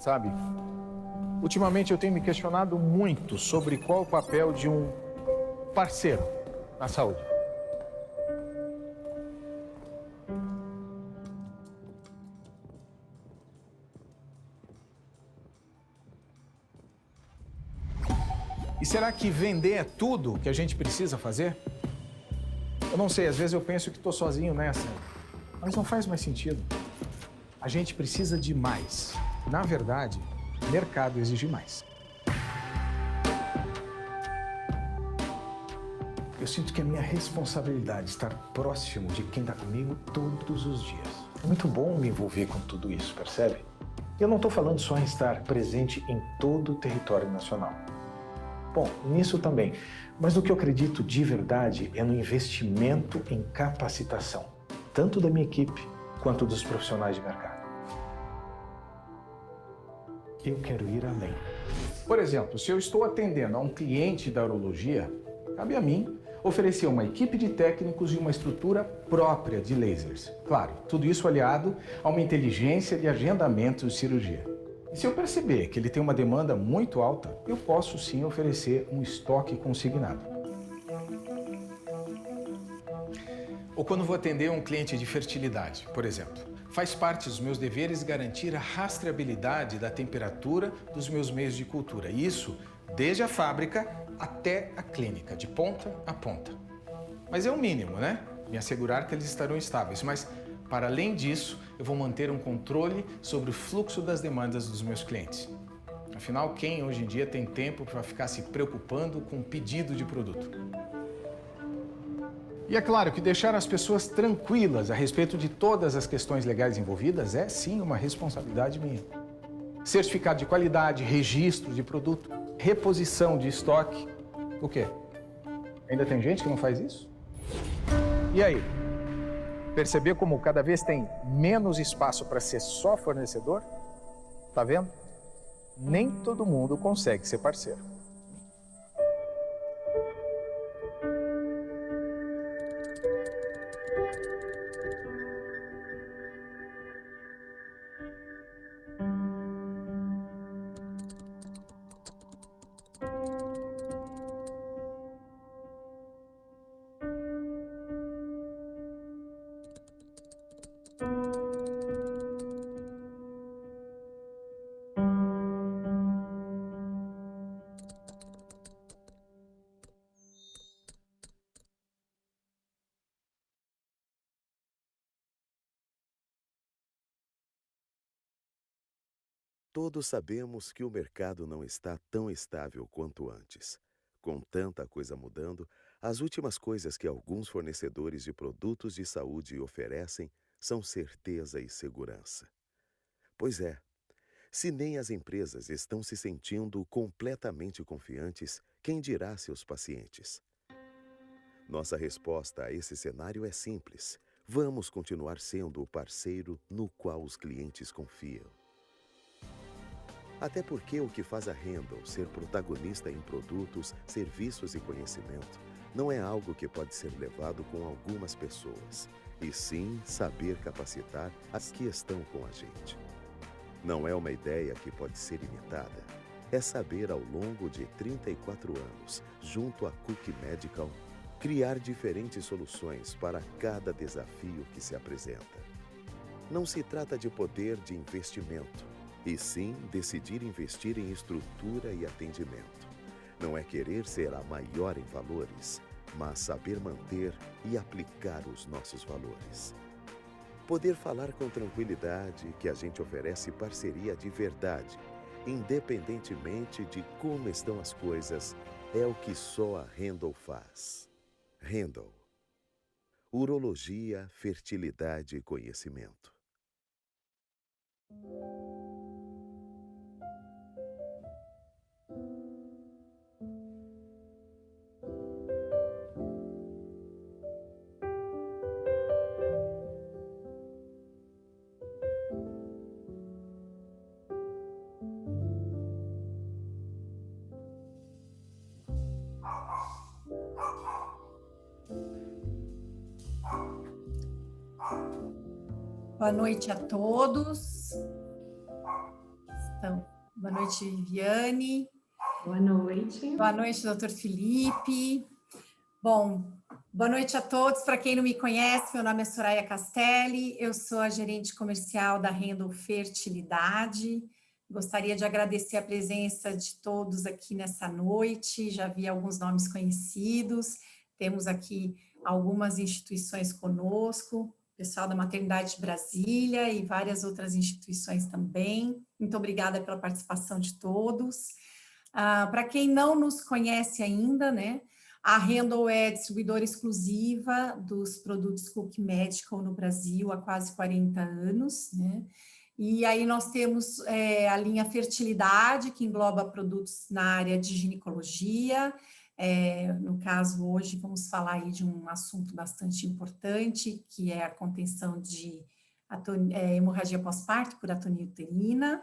sabe? Ultimamente eu tenho me questionado muito sobre qual o papel de um parceiro na saúde. E será que vender é tudo que a gente precisa fazer? Eu não sei, às vezes eu penso que estou sozinho nessa, mas não faz mais sentido. A gente precisa de mais. Na verdade, o mercado exige mais. Eu sinto que é minha responsabilidade estar próximo de quem está comigo todos os dias. É muito bom me envolver com tudo isso, percebe? Eu não estou falando só em estar presente em todo o território nacional. Bom, nisso também. Mas o que eu acredito de verdade é no investimento em capacitação, tanto da minha equipe quanto dos profissionais de mercado. Eu quero ir além. Por exemplo, se eu estou atendendo a um cliente da urologia, cabe a mim oferecer uma equipe de técnicos e uma estrutura própria de lasers. Claro, tudo isso aliado a uma inteligência de agendamento de cirurgia. E se eu perceber que ele tem uma demanda muito alta, eu posso sim oferecer um estoque consignado. Ou quando vou atender um cliente de fertilidade, por exemplo. Faz parte dos meus deveres garantir a rastreabilidade da temperatura dos meus meios de cultura. Isso desde a fábrica até a clínica, de ponta a ponta. Mas é o mínimo, né? Me assegurar que eles estarão estáveis. Mas, para além disso, eu vou manter um controle sobre o fluxo das demandas dos meus clientes. Afinal, quem hoje em dia tem tempo para ficar se preocupando com o pedido de produto? E é claro que deixar as pessoas tranquilas a respeito de todas as questões legais envolvidas é sim uma responsabilidade minha. Certificado de qualidade, registro de produto, reposição de estoque. O quê? Ainda tem gente que não faz isso? E aí? Perceber como cada vez tem menos espaço para ser só fornecedor? Tá vendo? Nem todo mundo consegue ser parceiro. Todos sabemos que o mercado não está tão estável quanto antes. Com tanta coisa mudando, as últimas coisas que alguns fornecedores de produtos de saúde oferecem são certeza e segurança. Pois é, se nem as empresas estão se sentindo completamente confiantes, quem dirá seus pacientes? Nossa resposta a esse cenário é simples. Vamos continuar sendo o parceiro no qual os clientes confiam. Até porque o que faz a Handle ser protagonista em produtos, serviços e conhecimento não é algo que pode ser levado com algumas pessoas, e sim saber capacitar as que estão com a gente. Não é uma ideia que pode ser imitada. É saber ao longo de 34 anos, junto a Cook Medical, criar diferentes soluções para cada desafio que se apresenta. Não se trata de poder de investimento, e sim decidir investir em estrutura e atendimento. Não é querer ser a maior em valores, mas saber manter e aplicar os nossos valores. Poder falar com tranquilidade que a gente oferece parceria de verdade, independentemente de como estão as coisas, é o que só a Handle faz. Handle. Urologia, fertilidade e conhecimento. Boa noite a todos. Então, boa noite, Viviane. Boa noite. Boa noite, doutor Felipe. Bom, boa noite a todos. Para quem não me conhece, meu nome é Soraya Castelli, eu sou a gerente comercial da Handle Fertilidade. Gostaria de agradecer a presença de todos aqui nessa noite, já vi alguns nomes conhecidos, temos aqui algumas instituições conosco, pessoal da Maternidade de Brasília e várias outras instituições também. Muito obrigada pela participação de todos. Para quem não nos conhece ainda, né, a Handle é distribuidora exclusiva dos produtos Cook Medical no Brasil há quase 40 anos, né? E aí nós temos a linha Fertilidade, que engloba produtos na área de ginecologia. No caso, hoje vamos falar aí de um assunto bastante importante, que é a contenção de hemorragia pós-parto por atonia uterina.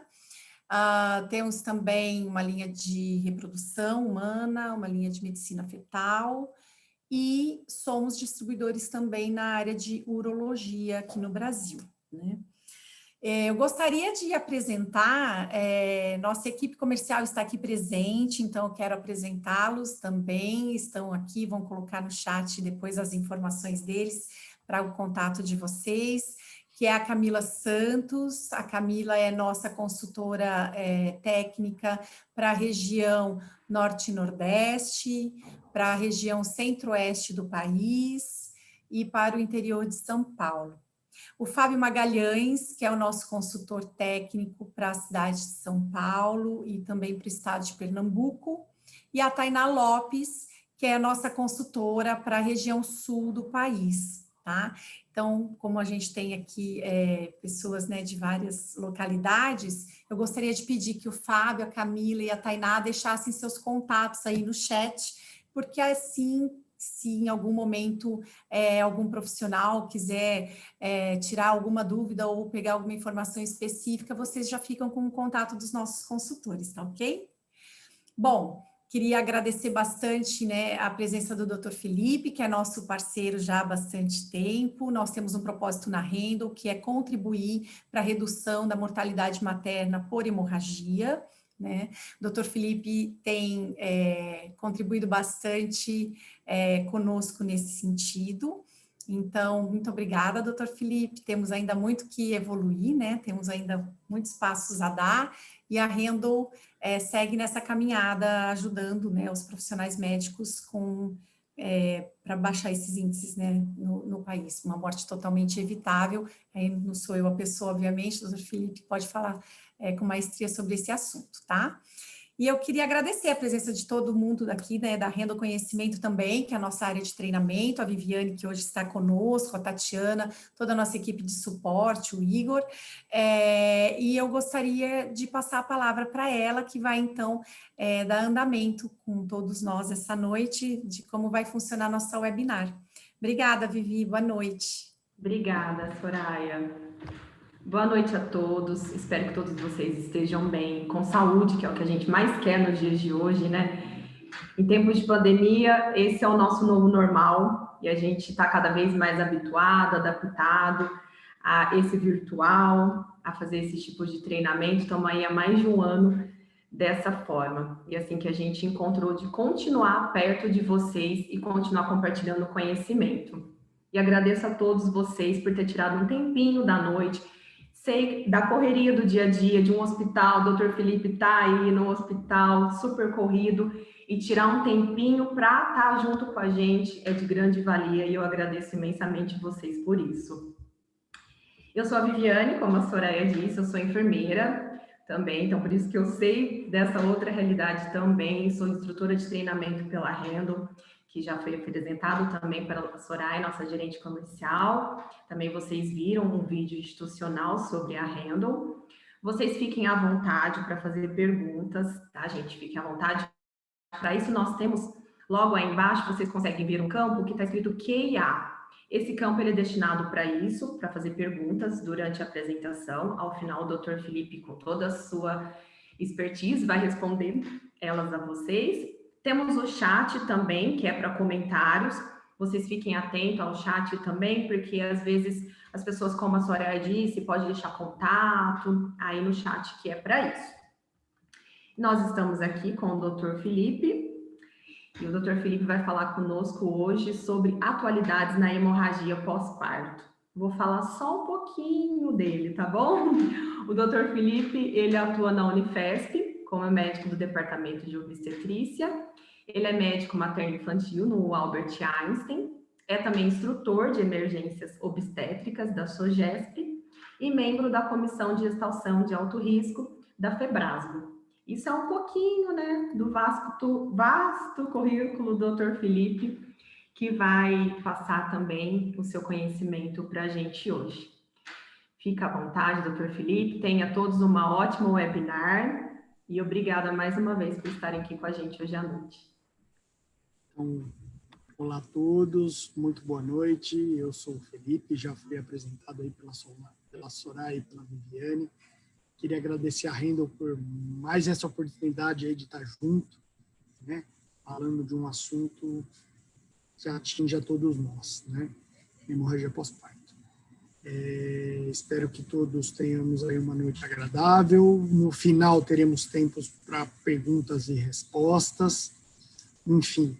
Temos também uma linha de reprodução humana, uma linha de medicina fetal e somos distribuidores também na área de urologia aqui no Brasil, né? Eu gostaria de apresentar, nossa equipe comercial está aqui presente, então eu quero apresentá-los também, estão aqui, vão colocar no chat depois as informações deles para o contato de vocês, que é a Camila Santos. A Camila é nossa consultora técnica para a região Norte e Nordeste, para a região Centro-Oeste do país e para o interior de São Paulo. O Fábio Magalhães, que é o nosso consultor técnico para a cidade de São Paulo e também para o estado de Pernambuco, e a Tainá Lopes, que é a nossa consultora para a região sul do país, tá? Então, como a gente tem aqui pessoas, né, de várias localidades, eu gostaria de pedir que o Fábio, a Camila e a Tainá deixassem seus contatos aí no chat, porque assim, se em algum momento algum profissional quiser tirar alguma dúvida ou pegar alguma informação específica, vocês já ficam com o contato dos nossos consultores, tá ok? Bom, queria agradecer bastante, né, a presença do Dr. Felipe, que é nosso parceiro já há bastante tempo. Nós temos um propósito na Handle, que é contribuir para a redução da mortalidade materna por hemorragia, né? O Dr. Felipe tem contribuído bastante conosco nesse sentido. Então, muito obrigada, Dr. Felipe. Temos ainda muito que evoluir, né? Temos ainda muitos passos a dar e a Handle segue nessa caminhada, ajudando, né, os profissionais médicos para baixar esses índices, né, no país. Uma morte totalmente evitável. Aí não sou eu a pessoa, obviamente, o Dr. Felipe pode falar com maestria sobre esse assunto, tá? E eu queria agradecer a presença de todo mundo daqui, né, da Handle Conhecimento também, que é a nossa área de treinamento, a Viviane, que hoje está conosco, a Tatiana, toda a nossa equipe de suporte, o Igor, e eu gostaria de passar a palavra para ela, que vai, então, dar andamento com todos nós essa noite, de como vai funcionar nossa webinar. Obrigada, Vivi, boa noite. Obrigada, Soraya. Boa noite a todos, espero que todos vocês estejam bem, com saúde, que é o que a gente mais quer nos dias de hoje, né? Em tempos de pandemia, esse é o nosso novo normal e a gente está cada vez mais habituado, adaptado a esse virtual, a fazer esse tipo de treinamento. Estamos aí há mais de um ano dessa forma. E assim que a gente encontrou de continuar perto de vocês e continuar compartilhando conhecimento. E agradeço a todos vocês por ter tirado um tempinho da noite. Sei da correria do dia a dia, de um hospital, o Dr. Felipe está aí no hospital, super corrido, e tirar um tempinho para estar junto com a gente é de grande valia, e eu agradeço imensamente vocês por isso. Eu sou a Viviane, como a Soraya disse, eu sou enfermeira também, então por isso que eu sei dessa outra realidade também, sou instrutora de treinamento pela Handle, que já foi apresentado também pela Soraya, nossa gerente comercial. Também vocês viram um vídeo institucional sobre a Handle. Vocês fiquem à vontade para fazer perguntas, tá, gente? Fiquem à vontade. Para isso, nós temos, logo aí embaixo, vocês conseguem ver um campo que está escrito Q&A. Esse campo ele é destinado para isso, para fazer perguntas durante a apresentação. Ao final, o Dr. Felipe, com toda a sua expertise, vai responder elas a vocês. Temos o chat também, que é para comentários. Vocês fiquem atentos ao chat também, porque às vezes as pessoas, como a Soraya disse, pode deixar contato aí no chat, que é para isso. Nós estamos aqui com o Dr. Felipe, e o Dr. Felipe vai falar conosco hoje sobre atualidades na hemorragia pós-parto. Vou falar só um pouquinho dele, tá bom? O Dr. Felipe, ele atua na Unifesp, como médico do Departamento de Obstetrícia. Ele é médico materno-infantil no Albert Einstein, é também instrutor de emergências obstétricas da SOGESP e membro da Comissão de Gestação de Alto Risco da FEBRASGO. Isso é um pouquinho, né, do vasto currículo do Dr. Felipe, que vai passar também o seu conhecimento para a gente hoje. Fica à vontade, Dr. Felipe, tenha todos uma ótima webinar e obrigada mais uma vez por estarem aqui com a gente hoje à noite. Então, olá a todos, muito boa noite, eu sou o Felipe, já fui apresentado aí pela Soraya e pela Viviane. Queria agradecer a Handle por mais essa oportunidade aí de estar junto, né, falando de um assunto que atinge a todos nós, né, hemorragia pós-parto. Espero que todos tenhamos aí uma noite agradável. No final teremos tempos para perguntas e respostas. Enfim,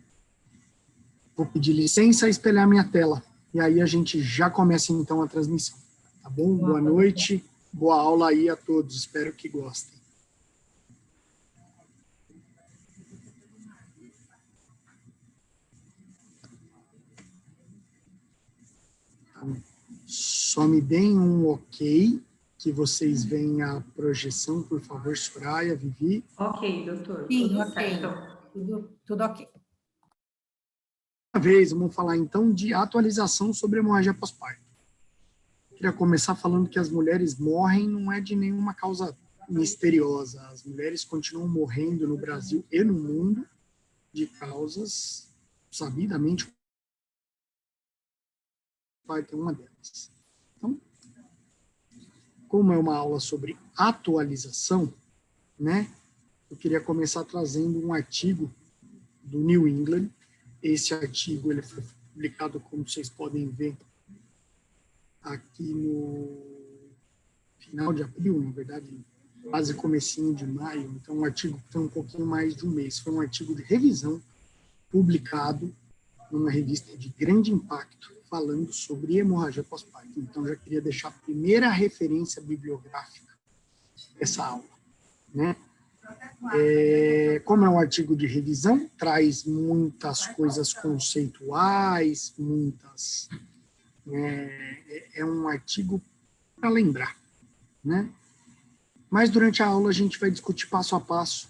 vou pedir licença e espelhar minha tela. E aí a gente já começa então a transmissão. Tá bom? Boa noite, boa aula aí a todos. Espero que gostem. Então, só me deem um ok, que vocês veem a projeção, por favor, Soraya, Vivi. Ok, doutor. Sim, tudo ok. certo. Tudo ok. Uma vez, vamos falar então de atualização sobre hemorragia pós-parto. Queria começar falando que as mulheres morrem não é de nenhuma causa misteriosa. As mulheres continuam morrendo no Brasil e no mundo de causas sabidamente parto é uma delas. Então, como é uma aula sobre atualização, né, eu queria começar trazendo um artigo do New England. Esse artigo ele foi publicado, como vocês podem ver, aqui no final de abril, na verdade, quase comecinho de maio. Então, um artigo que tem um pouquinho mais de um mês. Foi um artigo de revisão publicado numa revista de grande impacto, falando sobre hemorragia pós-parto. Então, já queria deixar a primeira referência bibliográfica dessa aula, né? Como é um artigo de revisão, traz muitas coisas conceituais, é um artigo para lembrar, né? Mas durante a aula a gente vai discutir passo a passo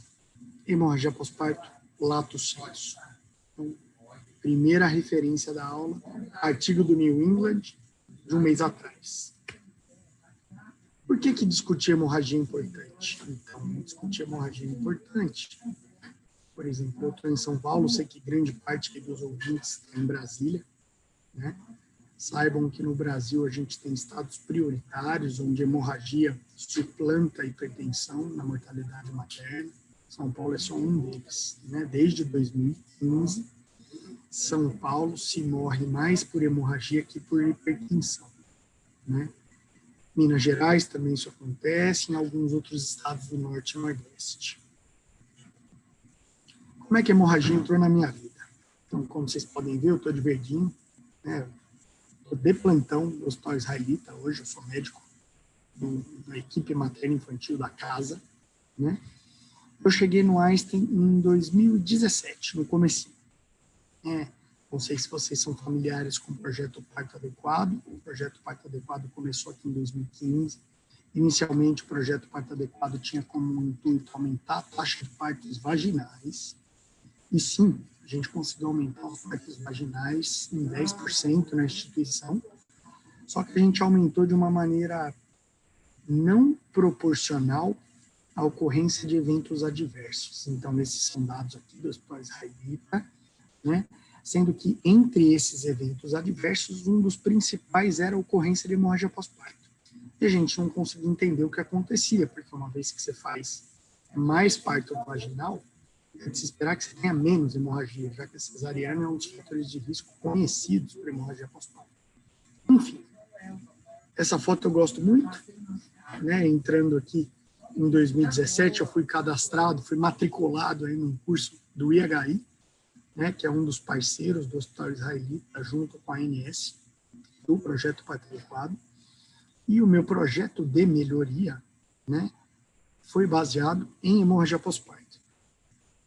hemorragia pós-parto, lato sensu. Então, primeira referência da aula, artigo do New England, de um mês atrás. Por que discutir hemorragia é importante? Então, discutir hemorragia é importante. Por exemplo, eu estou em São Paulo, sei que grande parte dos ouvintes está em Brasília, né? Saibam que no Brasil a gente tem estados prioritários, onde hemorragia suplanta a hipertensão na mortalidade materna. São Paulo é só um deles, né? Desde 2015, São Paulo se morre mais por hemorragia que por hipertensão, né? Minas Gerais também isso acontece, em alguns outros estados do Norte e Nordeste. Como é que a hemorragia entrou na minha vida? Então, como vocês podem ver, eu estou de verdinho, né? Estou de plantão no Hospital Israelita, hoje eu sou médico da equipe materno-infantil da casa, né? Eu cheguei no Einstein em 2017, no comecinho. Não sei se vocês são familiares com o Projeto Parto Adequado. O Projeto Parto Adequado começou aqui em 2015. Inicialmente, o Projeto Parto Adequado tinha como intuito aumentar a taxa de partos vaginais. E sim, a gente conseguiu aumentar os partos vaginais em 10% na instituição. Só que a gente aumentou de uma maneira não proporcional à ocorrência de eventos adversos. Então, esses são dados aqui do Hospital Israelita, né? Sendo que, entre esses eventos adversos, um dos principais era a ocorrência de hemorragia pós-parto. E a gente não conseguia entender o que acontecia, porque uma vez que você faz mais parto vaginal, é de se esperar que você tenha menos hemorragia, já que a cesariana é um dos fatores de risco conhecidos para hemorragia pós-parto. Enfim, essa foto eu gosto muito, né? Entrando aqui em 2017, eu fui cadastrado, fui matriculado aí num curso do IHI, né, que é um dos parceiros do Hospital Israelita, junto com a ANS, do Projeto Pátria Adequada. E o meu projeto de melhoria, né, foi baseado em hemorragia pós-parto.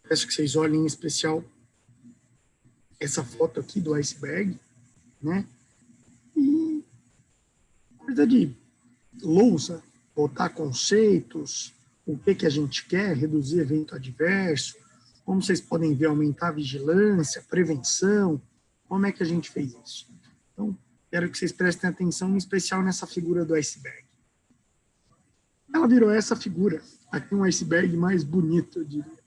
Peço que vocês olhem em especial essa foto aqui do iceberg, né? E coisa de louça, botar conceitos, o que a gente quer, reduzir evento adverso, como vocês podem ver, aumentar a vigilância, prevenção, como é que a gente fez isso? Então, quero que vocês prestem atenção, em especial nessa figura do iceberg. Ela virou essa figura, aqui um iceberg mais bonito, eu diria.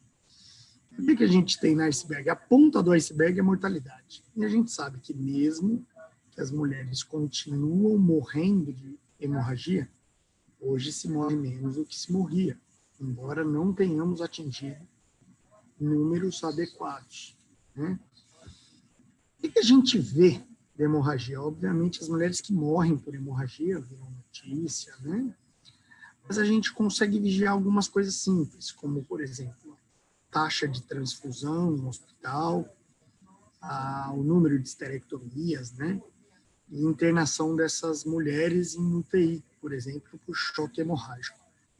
O que a gente tem no iceberg? A ponta do iceberg é a mortalidade. E a gente sabe que mesmo que as mulheres continuam morrendo de hemorragia, hoje se morre menos do que se morria, embora não tenhamos atingido números adequados, né? O que a gente vê de hemorragia? Obviamente, as mulheres que morrem por hemorragia viram notícia, né? Mas a gente consegue vigiar algumas coisas simples, como, por exemplo, taxa de transfusão no hospital, o número de esterectomias, né? E internação dessas mulheres em UTI, por exemplo, por choque hemorrágico.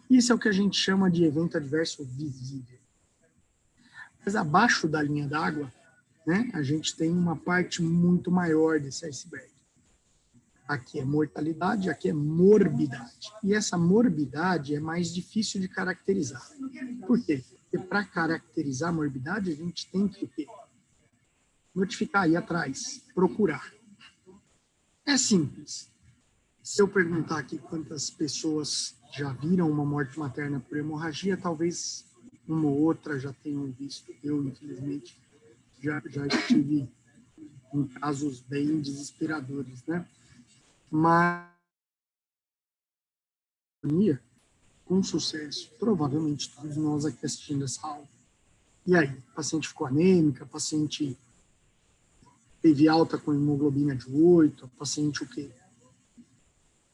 Isso é o que a gente chama de evento adverso visível. Mas abaixo da linha d'água, né, a gente tem uma parte muito maior desse iceberg. Aqui é mortalidade, aqui é morbidade. E essa morbidade é mais difícil de caracterizar. Por quê? Porque para caracterizar a morbidade, a gente tem que notificar, ir atrás, procurar. É simples. Se eu perguntar aqui quantas pessoas já viram uma morte materna por hemorragia, talvez uma ou outra já tenham visto. Eu, infelizmente, já estive em casos bem desesperadores, né? Mas, com sucesso, provavelmente todos nós aqui assistindo essa aula. E aí, o paciente ficou anêmica, o paciente teve alta com hemoglobina de 8, o paciente o quê?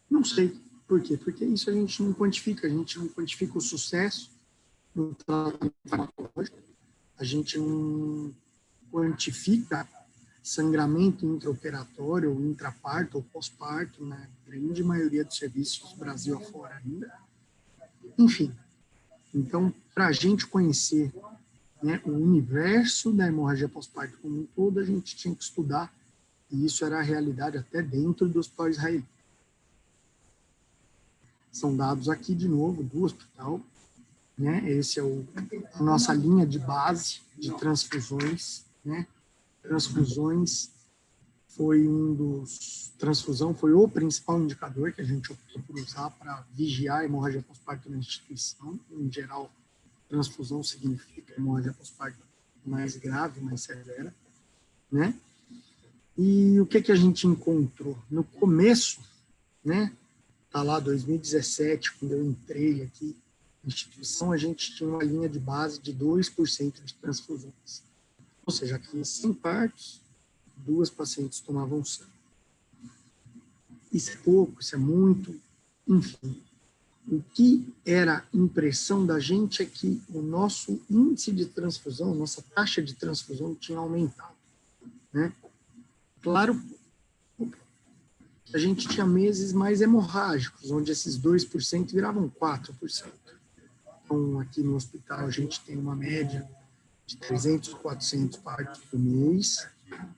Não sei. Por quê? Porque isso a gente não quantifica o sucesso no tratamento farmacológico, a gente não quantifica sangramento intraoperatório, ou intraparto, ou pós-parto, na grande maioria dos serviços Brasil afora ainda. Enfim, então, para a gente conhecer, né, o universo da hemorragia pós-parto como um todo, a gente tinha que estudar, e isso era a realidade até dentro do hospital israelita. São dados aqui, de novo, do hospital, né? Esse é a nossa linha de base de transfusões, né? Transfusão foi o principal indicador que a gente optou por usar para vigiar a hemorragia pós-parto na instituição. Em geral, transfusão significa hemorragia pós-parto mais grave, mais severa, né? E o que a gente encontrou? No começo, né? Tá lá 2017, quando eu entrei aqui na instituição, a gente tinha uma linha de base de 2% de transfusões. Ou seja, aqui 100 partos, 2 pacientes tomavam sangue. Isso é pouco, isso é muito, enfim. O que era impressão da gente é que o nosso índice de transfusão, nossa taxa de transfusão tinha aumentado, né? Claro, a gente tinha meses mais hemorrágicos, onde esses 2% viravam 4%. Então, aqui no hospital, a gente tem uma média de 300, 400 partos por mês,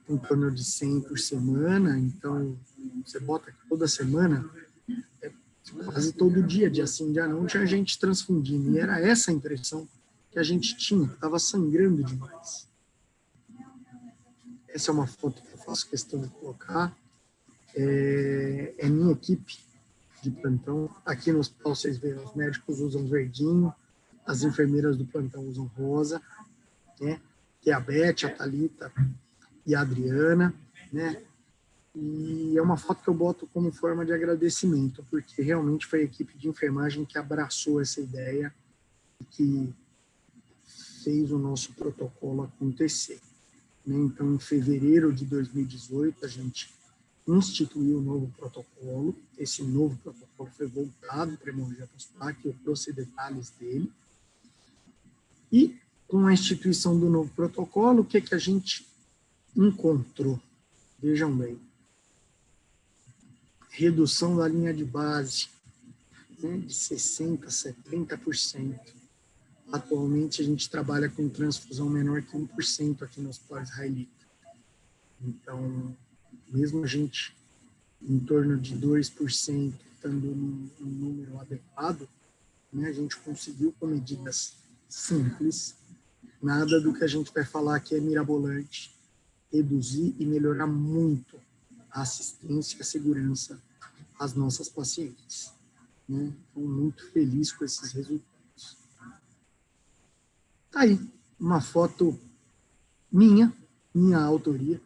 em torno de 100 por semana. Então, você bota que toda semana, quase todo dia, dia sim, dia não, tinha gente transfundindo. E era essa a impressão que a gente tinha, que estava sangrando demais. Essa é uma foto que eu faço questão de colocar. É minha equipe de plantão. Aqui no hospital, vocês veem, os médicos usam verdinho, as enfermeiras do plantão usam rosa, né? Que é a Beth, a Thalita e a Adriana, né? E é uma foto que eu boto como forma de agradecimento, porque realmente foi a equipe de enfermagem que abraçou essa ideia e que fez o nosso protocolo acontecer, né? Então, em fevereiro de 2018, a gente instituiu um novo protocolo. Esse novo protocolo foi voltado para a hemorragia pós-parto, eu trouxe detalhes dele. E, com a instituição do novo protocolo, o que a gente encontrou? Vejam bem. Redução da linha de base, né, de 60% a 70%. Atualmente, a gente trabalha com transfusão menor que 1% aqui no Hospital Israelita. Então, mesmo a gente em torno de 2%, estando num número adequado, né, a gente conseguiu com medidas simples, nada do que a gente vai falar aqui é mirabolante, reduzir e melhorar muito a assistência e a segurança às nossas pacientes. Né? Estou muito feliz com esses resultados. Tá aí, uma foto minha autoria.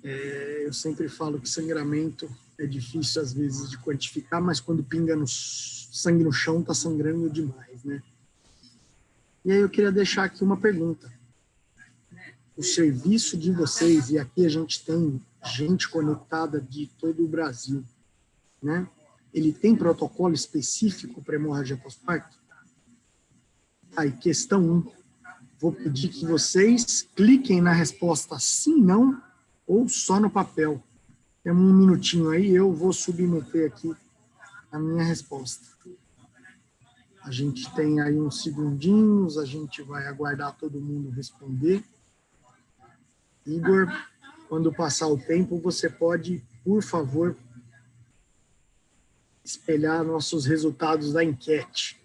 Eu sempre falo que sangramento é difícil, às vezes, de quantificar, mas quando pinga sangue no chão, está sangrando demais, né? E aí eu queria deixar aqui uma pergunta. O serviço de vocês, e aqui a gente tem gente conectada de todo o Brasil, né? Ele tem protocolo específico para hemorragia pós-parto? Aí, questão 1. Vou pedir que vocês cliquem na resposta sim, não, ou só no papel. Tem um minutinho aí, eu vou submeter aqui a minha resposta. A gente tem aí uns segundinhos, a gente vai aguardar todo mundo responder. Igor, quando passar o tempo, você pode, por favor, espelhar nossos resultados da enquete.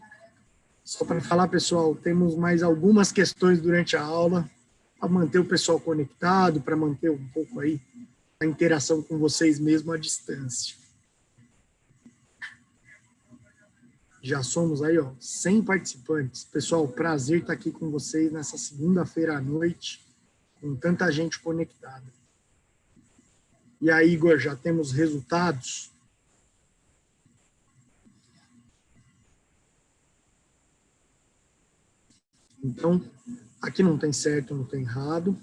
Só para falar, pessoal, temos mais algumas questões durante a aula, para manter o pessoal conectado, para manter um pouco aí a interação com vocês mesmo à distância. Já somos aí, 100 participantes. Pessoal, prazer estar aqui com vocês nessa segunda-feira à noite, com tanta gente conectada. E aí, Igor, já temos resultados? Então, aqui não tem certo, não tem errado.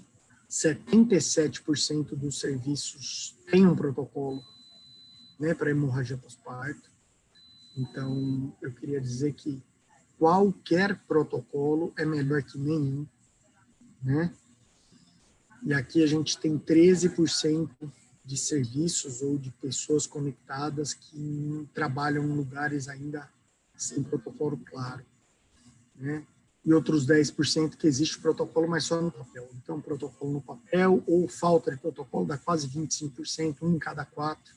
77% dos serviços têm um protocolo, né, para hemorragia pós-parto. Então, eu queria dizer que qualquer protocolo é melhor que nenhum, né? E aqui a gente tem 13% de serviços ou de pessoas conectadas que trabalham em lugares ainda sem protocolo claro, né? E outros 10% que existe protocolo, mas só no papel. Então, protocolo no papel ou falta de protocolo dá quase 25%, 1 em cada 4,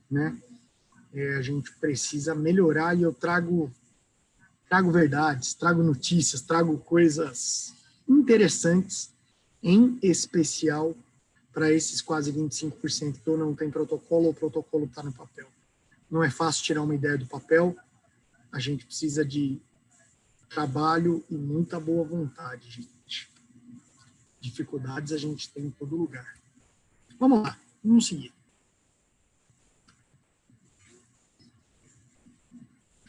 né? A gente precisa melhorar e eu trago verdades, trago notícias, trago coisas interessantes, em especial para esses quase 25% que ou não tem protocolo ou o protocolo está no papel. Não é fácil tirar uma ideia do papel, a gente precisa de trabalho e muita boa vontade, gente. Dificuldades a gente tem em todo lugar. Vamos lá, vamos seguir.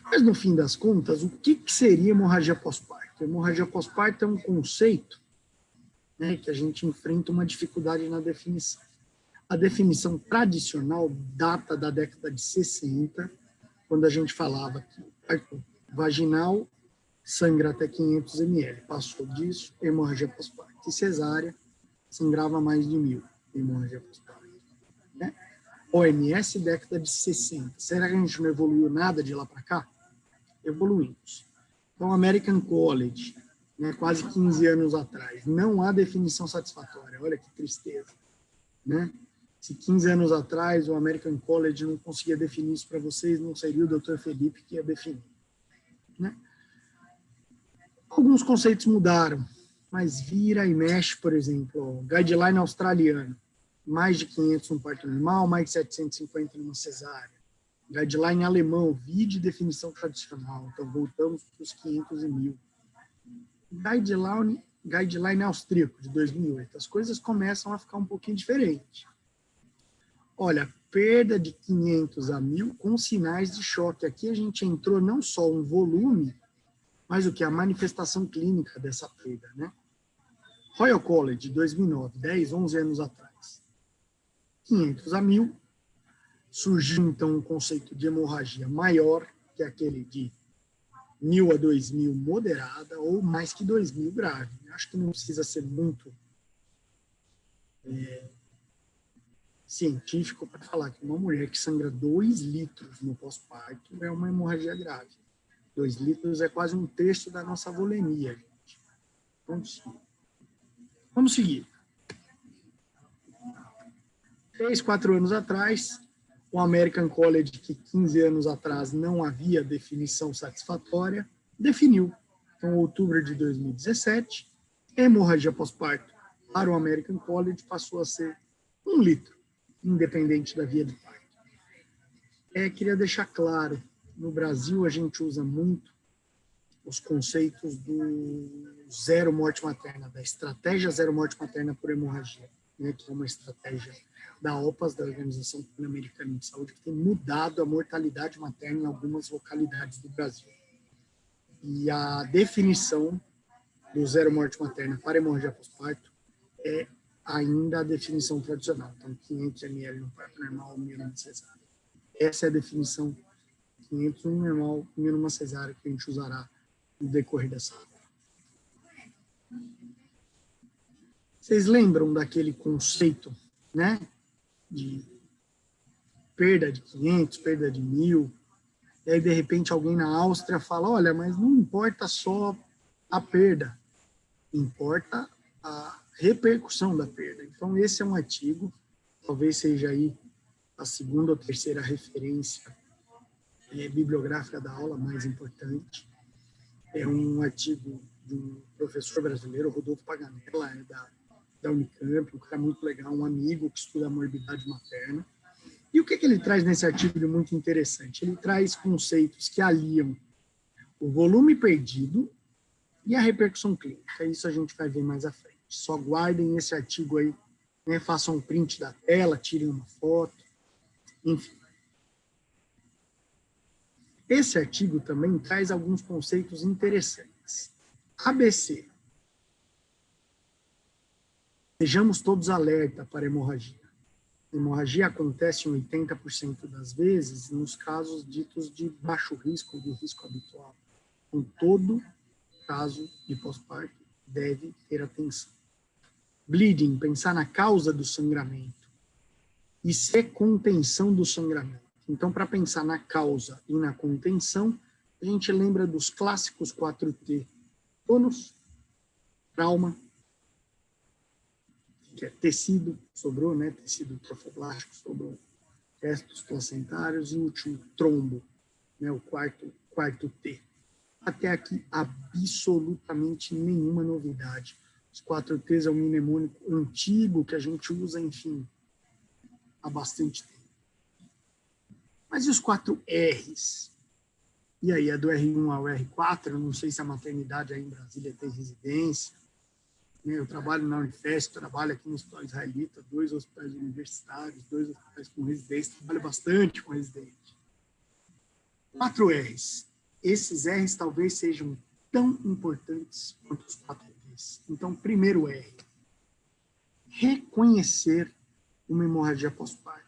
Mas, no fim das contas, o que seria hemorragia pós-parto? Hemorragia pós-parto é um conceito, né, que a gente enfrenta uma dificuldade na definição. A definição tradicional data da década de 60, quando a gente falava que parto vaginal sangra até 500 ml. Passou disso, hemorragia pós-parto. E cesárea sangrava mais de 1.000, hemorragia pós-parto. Né? OMS, década de 60. Será que a gente não evoluiu nada de lá para cá? Evoluímos. Então, American College, né, quase 15 anos atrás, não há definição satisfatória. Olha que tristeza. Né? Se 15 anos atrás o American College não conseguia definir isso para vocês, não seria o Dr. Felipe que ia definir. Né? Alguns conceitos mudaram, mas vira e mexe, por exemplo, guideline australiano, mais de 500 no parto normal, mais de 750 numa cesárea. Guideline alemão, vide definição tradicional, então voltamos para os 500 e 1.000. Guideline austríaco, de 2008, as coisas começam a ficar um pouquinho diferentes. Olha, perda de 500 a 1.000 com sinais de choque. Aqui a gente entrou não só um volume, mas o que? A manifestação clínica dessa perda, né? Royal College, 2009, 10, 11 anos atrás. 500 a 1000, surgiu então um conceito de hemorragia maior, que é aquele de 1000 a 2000 moderada, ou mais que 2000 grave. Acho que não precisa ser muito científico para falar que uma mulher que sangra 2 litros no pós-parto é uma hemorragia grave. 2 litros é quase um terço da nossa volemia, gente. Vamos seguir. 3, 4 anos atrás, o American College, que 15 anos atrás não havia definição satisfatória, definiu. Então, em outubro de 2017, hemorragia pós-parto para o American College passou a ser 1 litro, independente da via de parto. Queria deixar claro, no Brasil a gente usa muito os conceitos do zero morte materna, da estratégia zero morte materna por hemorragia, né, que é uma estratégia da OPAS, da Organização Pan-Americana de Saúde, que tem mudado a mortalidade materna em algumas localidades do Brasil. E a definição do zero morte materna para hemorragia pós-parto é ainda a definição tradicional. Então, 500 ml no parto normal, 1000 numa cesárea. Essa é a definição 500 no normal, 1000 numa cesárea, que a gente usará no decorrer dessa aula. Vocês lembram daquele conceito, né, de perda de 500, perda de 1000, e aí de repente alguém na Áustria fala, olha, mas não importa só a perda, importa a repercussão da perda. Então esse é um artigo, talvez seja aí a segunda ou terceira referência bibliográfica da aula mais importante. É um artigo de um professor brasileiro, Rodolfo Paganella, da Unicamp, um cara muito legal, um amigo que estuda a morbidade materna. E o que ele traz nesse artigo de muito interessante? Ele traz conceitos que aliam o volume perdido e a repercussão clínica. Isso a gente vai ver mais à frente. Só guardem esse artigo aí, né? Façam um print da tela, tirem uma foto, enfim. Esse artigo também traz alguns conceitos interessantes. ABC. Sejamos todos alerta para hemorragia. A hemorragia acontece em 80% das vezes nos casos ditos de baixo risco, de risco habitual. Então, todo caso de pós-parto deve ter atenção. Bleeding, pensar na causa do sangramento. E C, contenção do sangramento. Então, para pensar na causa e na contenção, a gente lembra dos clássicos 4T. Tônus, trauma, que é tecido, sobrou, né? Tecido trofoblástico, sobrou restos placentários, e o último, trombo, né? O quarto T. Até aqui, absolutamente nenhuma novidade. Os 4Ts é um mnemônico antigo que a gente usa, enfim, há bastante tempo. Mas e os 4 Rs? E aí, é do R1 ao R4, eu não sei se a maternidade aí em Brasília tem residência. Eu trabalho na Unifesp, trabalho aqui no Hospital Israelita, 2 hospitais universitários, 2 hospitais com residência, trabalho bastante com residente. 4 Rs. Esses Rs talvez sejam tão importantes quanto os 4 Ts. Então, primeiro R. Reconhecer uma hemorragia pós-parto.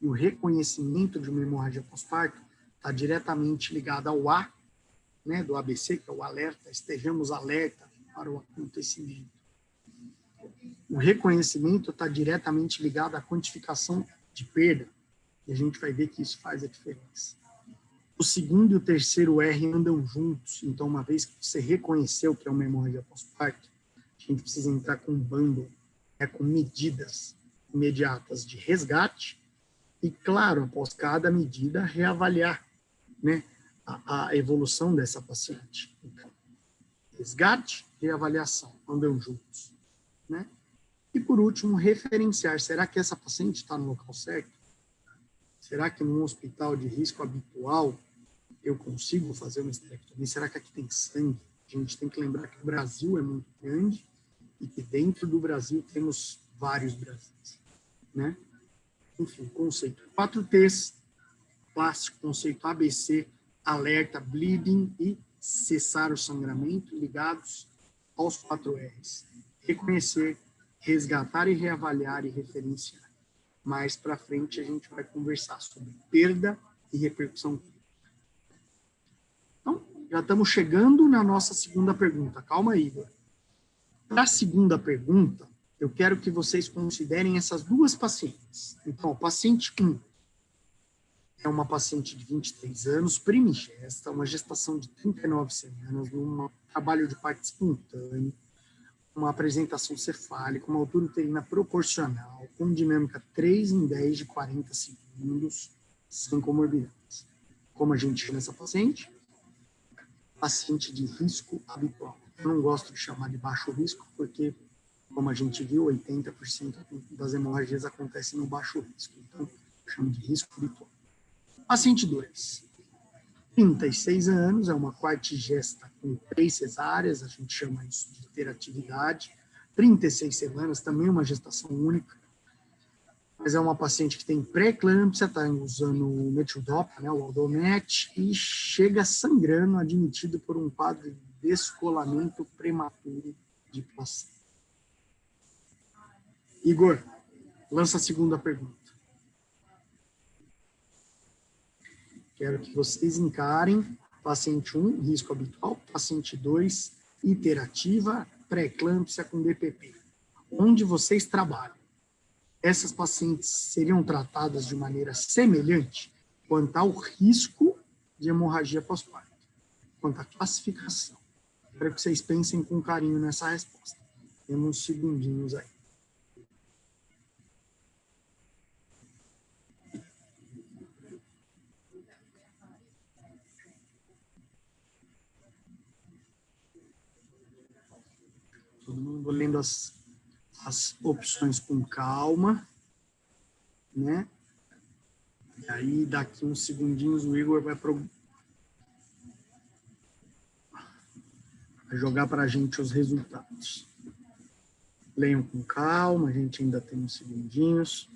E o reconhecimento de uma hemorragia pós-parto está diretamente ligado ao A, né, do ABC, que é o alerta, estejamos alerta para o acontecimento. O reconhecimento está diretamente ligado à quantificação de perda, e a gente vai ver que isso faz a diferença. O segundo e o terceiro R andam juntos, então uma vez que você reconheceu que é uma hemorragia pós-parto, a gente precisa entrar com um bundle, com medidas imediatas de resgate, e claro, após cada medida, reavaliar, né, a evolução dessa paciente. Então, resgate e reavaliação andam juntos, né? E, por último, referenciar. Será que essa paciente está no local certo? Será que num hospital de risco habitual eu consigo fazer uma esterectomia? Será que aqui tem sangue? A gente tem que lembrar que o Brasil é muito grande e que dentro do Brasil temos vários Brasis, né? Enfim, conceito 4Ts, clássico, conceito ABC, alerta, bleeding e cessar o sangramento, ligados aos 4 Rs. Reconhecer, resgatar e reavaliar e referenciar. Mais para frente a gente vai conversar sobre perda e repercussão clínica. Então, já estamos chegando na nossa segunda pergunta. Calma aí, Igor. Para a segunda pergunta, eu quero que vocês considerem essas duas pacientes. Então, o paciente 1 é uma paciente de 23 anos, primigesta, uma gestação de 39 semanas, num trabalho de parto espontâneo, uma apresentação cefálica, uma altura uterina proporcional, com dinâmica 3/10 de 40 segundos, sem comorbidades. Como a gente chama essa paciente? Paciente de risco habitual. Eu não gosto de chamar de baixo risco, porque, como a gente viu, 80% das hemorragias acontecem no baixo risco. Então, eu chamo de risco habitual. Paciente 2, 36 anos, é uma quartigesta com 3 cesáreas, a gente chama isso de interatividade. 36 semanas, também uma gestação única, mas é uma paciente que tem pré-eclâmpsia, está usando o metildopa, né, o Aldomet, e chega sangrando, admitido por um quadro de descolamento prematuro de placenta. Igor, lança a segunda pergunta. Quero que vocês encarem paciente 1, risco habitual, paciente 2, iterativa, pré-eclâmpsia com DPP. Onde vocês trabalham? Essas pacientes seriam tratadas de maneira semelhante quanto ao risco de hemorragia pós-parto, quanto à classificação. Quero que vocês pensem com carinho nessa resposta. Temos uns segundinhos aí. Todo mundo lendo as opções com calma, né? E aí, daqui uns segundinhos, o Igor vai jogar para a gente os resultados. Leiam com calma, a gente ainda tem uns segundinhos.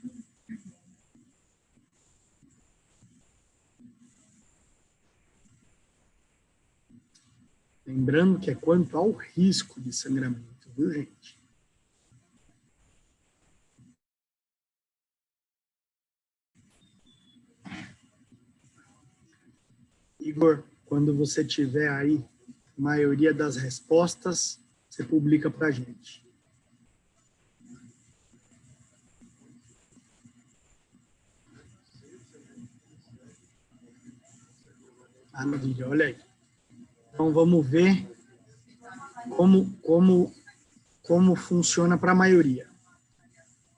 Lembrando que é quanto ao risco de sangramento, viu, gente? Igor, quando você tiver aí a maioria das respostas, você publica para a gente. Maravilha, olha aí. Então, vamos ver como funciona para a maioria.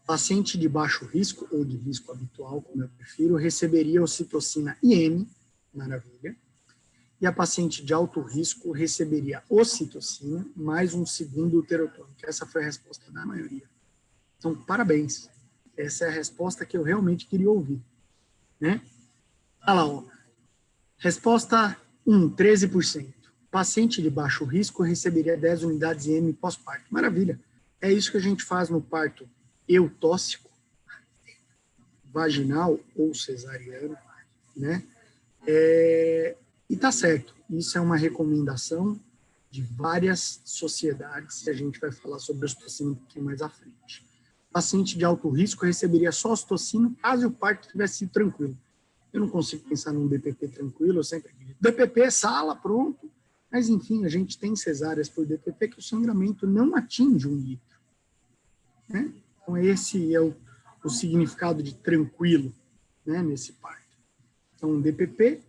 Paciente de baixo risco, ou de risco habitual, como eu prefiro, receberia ocitocina IM, maravilha. E a paciente de alto risco receberia ocitocina mais um segundo uterotônico. Essa foi a resposta da maioria. Então, parabéns. Essa é a resposta que eu realmente queria ouvir, né? Olha lá, ó. Resposta 1, 13%. Paciente de baixo risco receberia 10 unidades IM pós-parto. Maravilha. É isso que a gente faz no parto eutóxico, vaginal ou cesariano, né? E tá certo. Isso é uma recomendação de várias sociedades, e a gente vai falar sobre a ocitocina um pouquinho mais à frente. Paciente de alto risco receberia só ocitocina caso o parto tivesse sido tranquilo. Eu não consigo pensar num DPP tranquilo, eu sempre digo, DPP, sala, pronto. Mas, enfim, a gente tem cesáreas por DPP que o sangramento não atinge 1 litro. Né? Então, esse é o significado de tranquilo, né, nesse parto. Então, um DPP,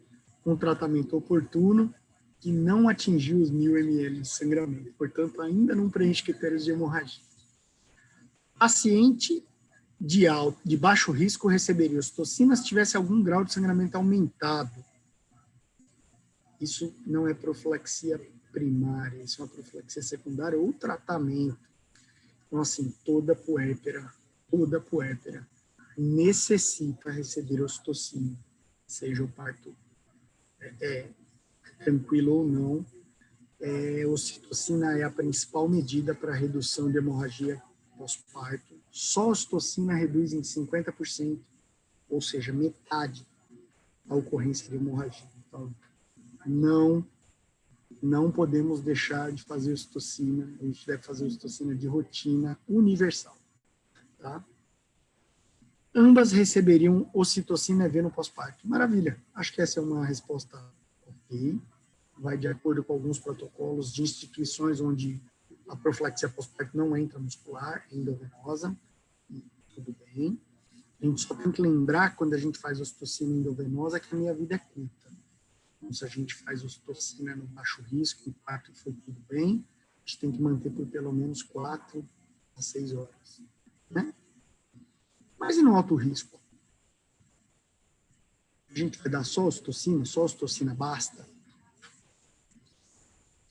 um tratamento oportuno, que não atingiu os 1000 ml de sangramento. Portanto, ainda não preenche critérios de hemorragia. Paciente de baixo risco receberia ocitocina se tivesse algum grau de sangramento aumentado. Isso não é profilaxia primária, isso é uma profilaxia secundária ou tratamento. Então, assim, toda puérpera necessita receber ocitocina, seja o parto tranquilo ou não. Ocitocina é a principal medida para a redução de hemorragia pós-parto. Só a ocitocina reduz em 50%, ou seja, metade a ocorrência de hemorragia. Então, não podemos deixar de fazer ocitocina, a gente deve fazer ocitocina de rotina universal, tá? ambas receberiam ocitocina EV no pós-parto. Maravilha, acho que essa é uma resposta ok, vai de acordo com alguns protocolos de instituições onde a profilaxia pós-parto não é intramuscular, é endovenosa, tudo bem. A gente só tem que lembrar, quando a gente faz ocitocina endovenosa, que a minha vida é curta. Então, se a gente faz ocitocina no baixo risco, em parto foi tudo bem, a gente tem que manter por pelo menos 4 a 6 horas, né? Mas e no alto risco? A gente vai dar só ocitocina basta?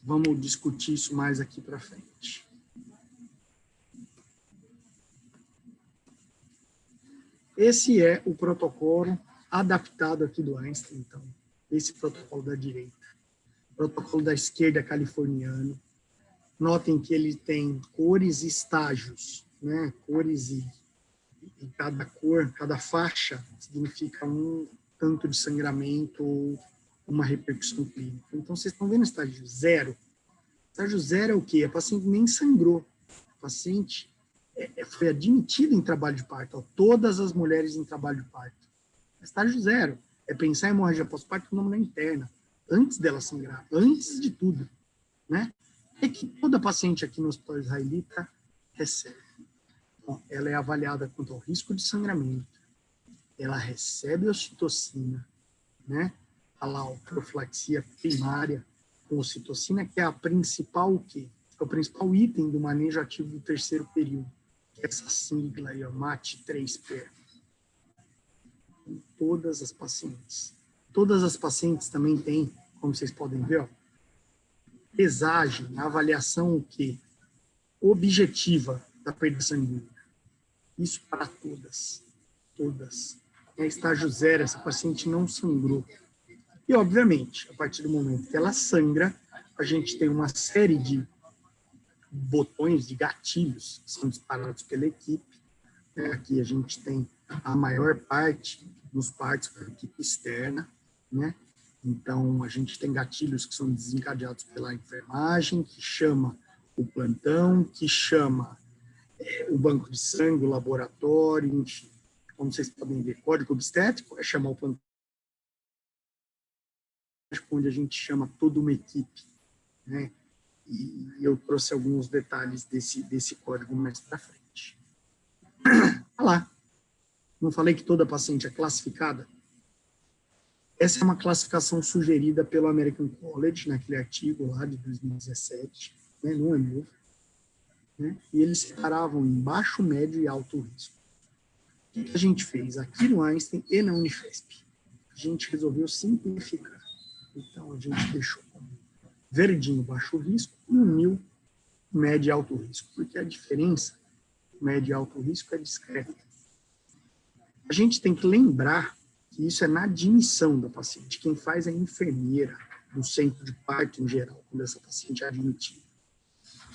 Vamos discutir isso mais aqui para frente. Esse é o protocolo adaptado aqui do Einstein, então. Esse protocolo da direita. O protocolo da esquerda californiano. Notem que ele tem cores e estágios, né? Cores e cada cor, cada faixa significa um tanto de sangramento ou uma repercussão clínica. Então, vocês estão vendo o estágio 0. Estágio 0 é o quê? A paciente nem sangrou. A paciente foi admitida em trabalho de parto. Ó, todas as mulheres em trabalho de parto. Estágio 0 é pensar em hemorragia pós-parto com lâmina interna, antes dela sangrar, antes de tudo, né? É que toda paciente aqui no hospital israelita recebe. Bom, ela é avaliada quanto ao risco de sangramento, ela recebe ocitocina, né? A profilaxia primária com ocitocina, que é a principal o quê? É o principal item do manejo ativo do terceiro período, que é essa sigla aí, ó, MAT3P. Todas as pacientes. Todas as pacientes também têm, como vocês podem ver, ó, pesagem, avaliação o quê? Objetiva da perda sanguínea. Isso para todas. Todas. É estágio 0, essa paciente não sangrou. E, obviamente, a partir do momento que ela sangra, a gente tem uma série de botões, de gatilhos, que são disparados pela equipe. Aqui a gente tem a maior parte dos partos pela equipe externa, né? Então, a gente tem gatilhos que são desencadeados pela enfermagem, que chama o plantão, que chama o banco de sangue, o laboratório, enfim. Como vocês podem ver, código obstétrico é chamar o plantão, onde a gente chama toda uma equipe, né? E eu trouxe alguns detalhes desse código mais para frente. Olha lá. Não falei que toda paciente é classificada? Essa é uma classificação sugerida pelo American College, naquele artigo lá de 2017, né? Não é novo. Né? E eles separavam em baixo, médio e alto risco. O que a gente fez aqui no Einstein e na Unifesp? A gente resolveu simplificar. Então, a gente deixou como verdinho baixo risco e o 1000 médio e alto risco, porque a diferença médio e alto risco é discreta. A gente tem que lembrar que isso é na admissão da paciente. Quem faz é a enfermeira no centro de parto em geral, quando essa paciente é admitida.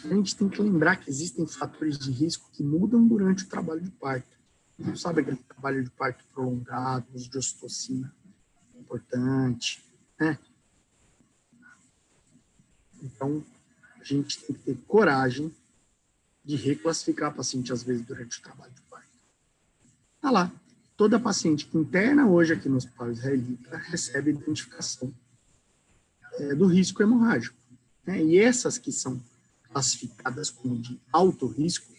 A gente tem que lembrar que existem fatores de risco que mudam durante o trabalho de parto. Não sabe aquele trabalho de parto prolongado, uso de ocitocina, é importante, né? Então, a gente tem que ter coragem de reclassificar a paciente, às vezes, durante o trabalho de parto. Tá lá. Toda paciente que interna hoje aqui no Hospital Israelita recebe identificação do risco hemorrágico. Né? E essas que são classificadas como de alto risco,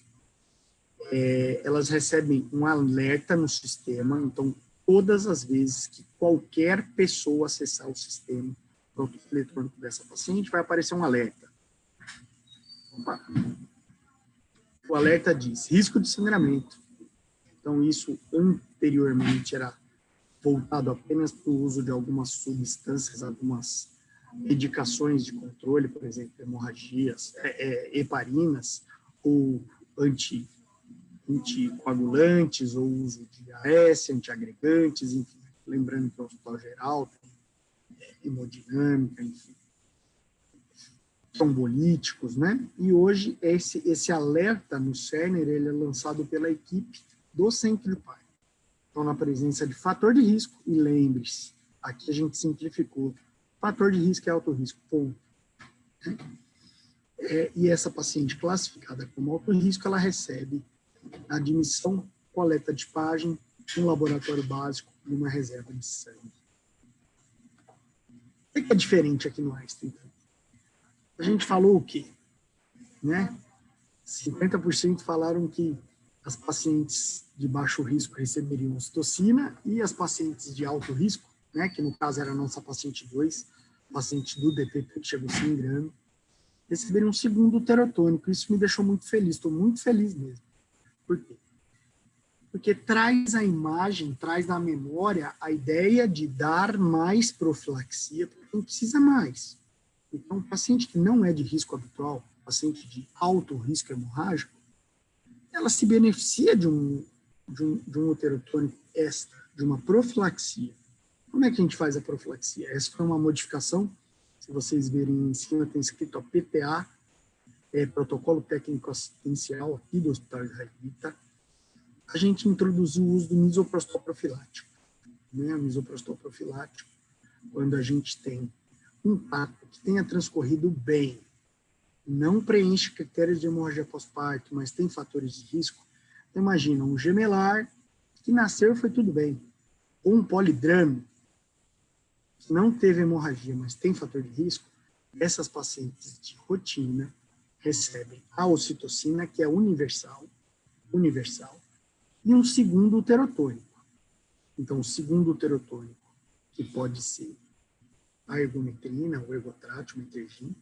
elas recebem um alerta no sistema. Então, todas as vezes que qualquer pessoa acessar o sistema eletrônico dessa paciente, vai aparecer um alerta. Opa. O alerta diz risco de sangramento. Então, isso anteriormente era voltado apenas para o uso de algumas substâncias, algumas medicações de controle, por exemplo, hemorragias, heparinas, ou anticoagulantes, ou uso de AS, antiagregantes, enfim. Lembrando que é o hospital geral, tem hemodinâmica, enfim, trombolíticos, né? E hoje esse alerta no Cerner, ele é lançado pela equipe do centro de parto. Então, na presença de fator de risco, e lembre-se, aqui a gente simplificou, fator de risco é alto risco, ponto. E essa paciente classificada como alto risco, ela recebe a admissão, coleta de tipagem, um laboratório básico e uma reserva de sangue. O que é diferente aqui no Einstein? A gente falou o quê? Né? 50% falaram que as pacientes de baixo risco receberiam ocitocina e as pacientes de alto risco, né, que no caso era a nossa paciente 2, paciente do DPP que chegou 100 gramas, receberiam um segundo uterotônico. Isso me deixou muito feliz, estou muito feliz mesmo. Por quê? Porque traz a imagem, traz na memória a ideia de dar mais profilaxia para quem precisa mais. Então, paciente que não é de risco habitual, paciente de alto risco hemorrágico, ela se beneficia de um uterotônico extra, de uma profilaxia. Como é que a gente faz a profilaxia? Essa foi uma modificação, se vocês verem em cima, tem escrito PTA, Protocolo Técnico Assistencial aqui do Hospital Israelita. A gente introduziu o uso do misoprostol profilático. Né? O misoprostol profilático, quando a gente tem um parto que tenha transcorrido bem, não preenche critérios de hemorragia pós-parto, mas tem fatores de risco. Então, imagina, um gemelar que nasceu e foi tudo bem, ou um polidrame que não teve hemorragia, mas tem fator de risco, essas pacientes de rotina recebem a ocitocina, que é universal, e um segundo uterotônico. Então, o segundo uterotônico, que pode ser a ergometrina, o ergotrate, o metergin,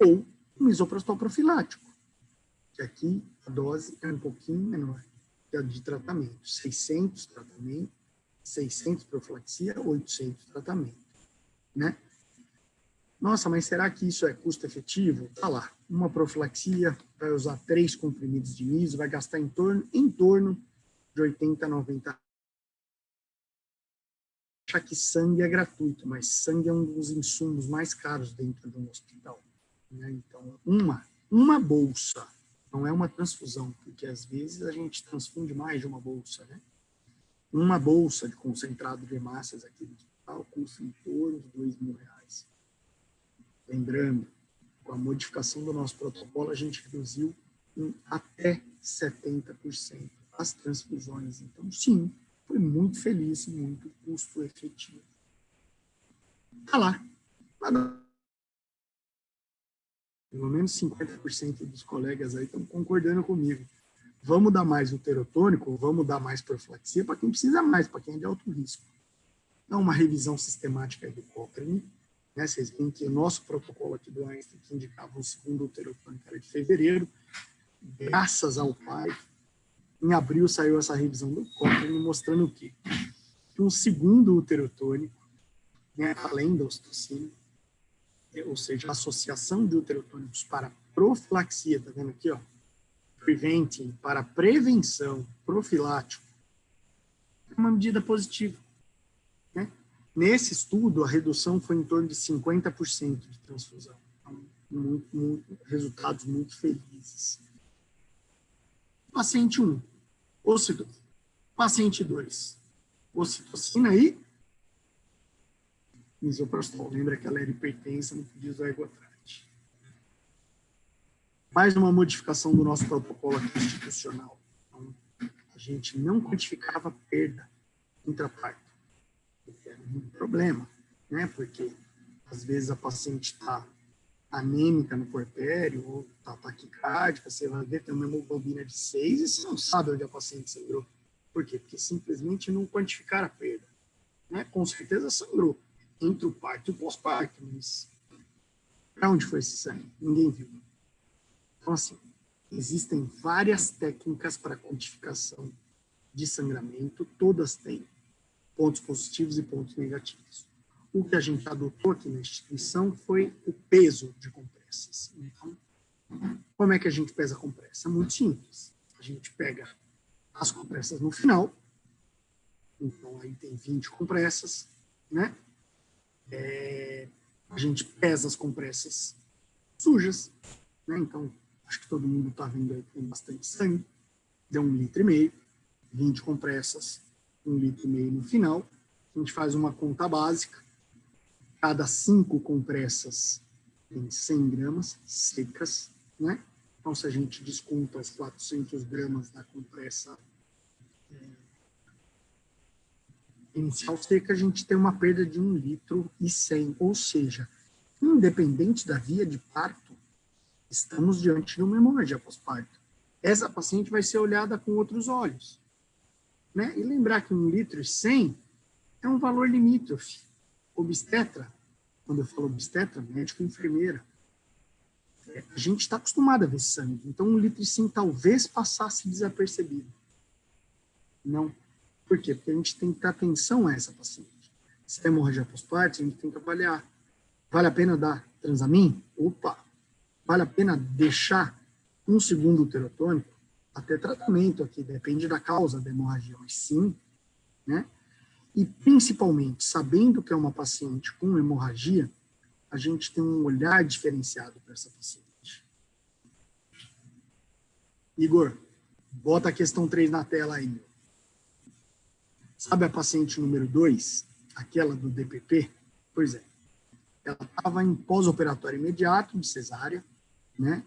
ou o misoprostol profilático, que aqui a dose é um pouquinho menor que a de tratamento. 600 tratamento, 600 profilaxia, 800 tratamento. Né? Nossa, mas será que isso é custo efetivo? Tá lá, uma profilaxia vai usar 3 comprimidos de miso, vai gastar em torno de 80 a 90. Achar que sangue é gratuito, mas sangue é um dos insumos mais caros dentro de um hospital. Né? Então, uma bolsa, não é uma transfusão, porque às vezes a gente transfunde mais de uma bolsa, né? Uma bolsa de concentrado de hemácias aqui no hospital custa em torno de R$2.000. Lembrando, com a modificação do nosso protocolo, a gente reduziu em até 70% as transfusões. Então, sim, foi muito feliz e muito custo efetivo. Tá lá. Pelo menos 50% dos colegas aí estão concordando comigo. Vamos dar mais uterotônico, vamos dar mais profilaxia para quem precisa mais, para quem é de alto risco. Então, uma revisão sistemática do Cochrane, né? Vocês veem que o nosso protocolo aqui do Einstein, que indicava o segundo uterotônico, era de fevereiro, graças ao pai, em abril saiu essa revisão do Cochrane mostrando o quê? Que um segundo uterotônico, né, além da ocitocina, ou seja, a associação de uterotônicos para profilaxia, tá vendo aqui, ó? Preventing, para prevenção, profilático, é uma medida positiva. Né? Nesse estudo, a redução foi em torno de 50% de transfusão. Então, resultados muito felizes. Paciente 1, ocitocina. Paciente 2, ocitocina e misoprostol. Lembra que ela era hipertensa, não podia usar ergotrate. Mais uma modificação do nosso protocolo aqui institucional. Então, a gente não quantificava perda intraparto. Era um problema, né? Porque às vezes a paciente está anêmica no puerpério, ou está taquicárdica, você vai ver, tem uma hemoglobina de 6 e você não sabe onde a paciente sangrou. Por quê? Porque simplesmente não quantificaram a perda. Né? Com certeza sangrou entre o parto e o pós-parto, mas para onde foi esse sangue? Ninguém viu. Então, assim, existem várias técnicas para quantificação de sangramento, todas têm pontos positivos e pontos negativos. O que a gente adotou aqui na instituição foi o peso de compressas. Então, como é que a gente pesa a compressa? Muito simples. A gente pega as compressas no final, então aí tem 20 compressas, né? A gente pesa as compressas sujas, né? Então, acho que todo mundo está vendo aí que tem bastante sangue, deu 1,5 litros, 20 compressas, 1,5 litros no final. A gente faz uma conta básica, cada 5 compressas tem 100 gramas secas, né? Então, se a gente desconta os 400 gramas da compressa inicial seca, a gente tem uma perda de 1,1 litro, ou seja, independente da via de parto, estamos diante de uma hemorragia pós-parto. Essa paciente vai ser olhada com outros olhos, né? E lembrar que 1,1 litro é um valor limítrofe. Obstetra, quando eu falo obstetra, médico e enfermeira, a gente está acostumado a ver sangue, então 1,1 litro talvez passasse desapercebido. Não. Por quê? Porque a gente tem que dar atenção a essa paciente. Se é hemorragia pós-parto, a gente tem que avaliar. Vale a pena dar Transamin? Opa! Vale a pena deixar um segundo uterotônico? Até tratamento aqui, depende da causa da hemorragia, mas sim, né? E principalmente, sabendo que é uma paciente com hemorragia, a gente tem um olhar diferenciado para essa paciente. Igor, bota a questão 3 na tela aí, meu. Sabe a paciente número 2, aquela do DPP? Pois é. Ela estava em pós-operatório imediato, de cesárea, né?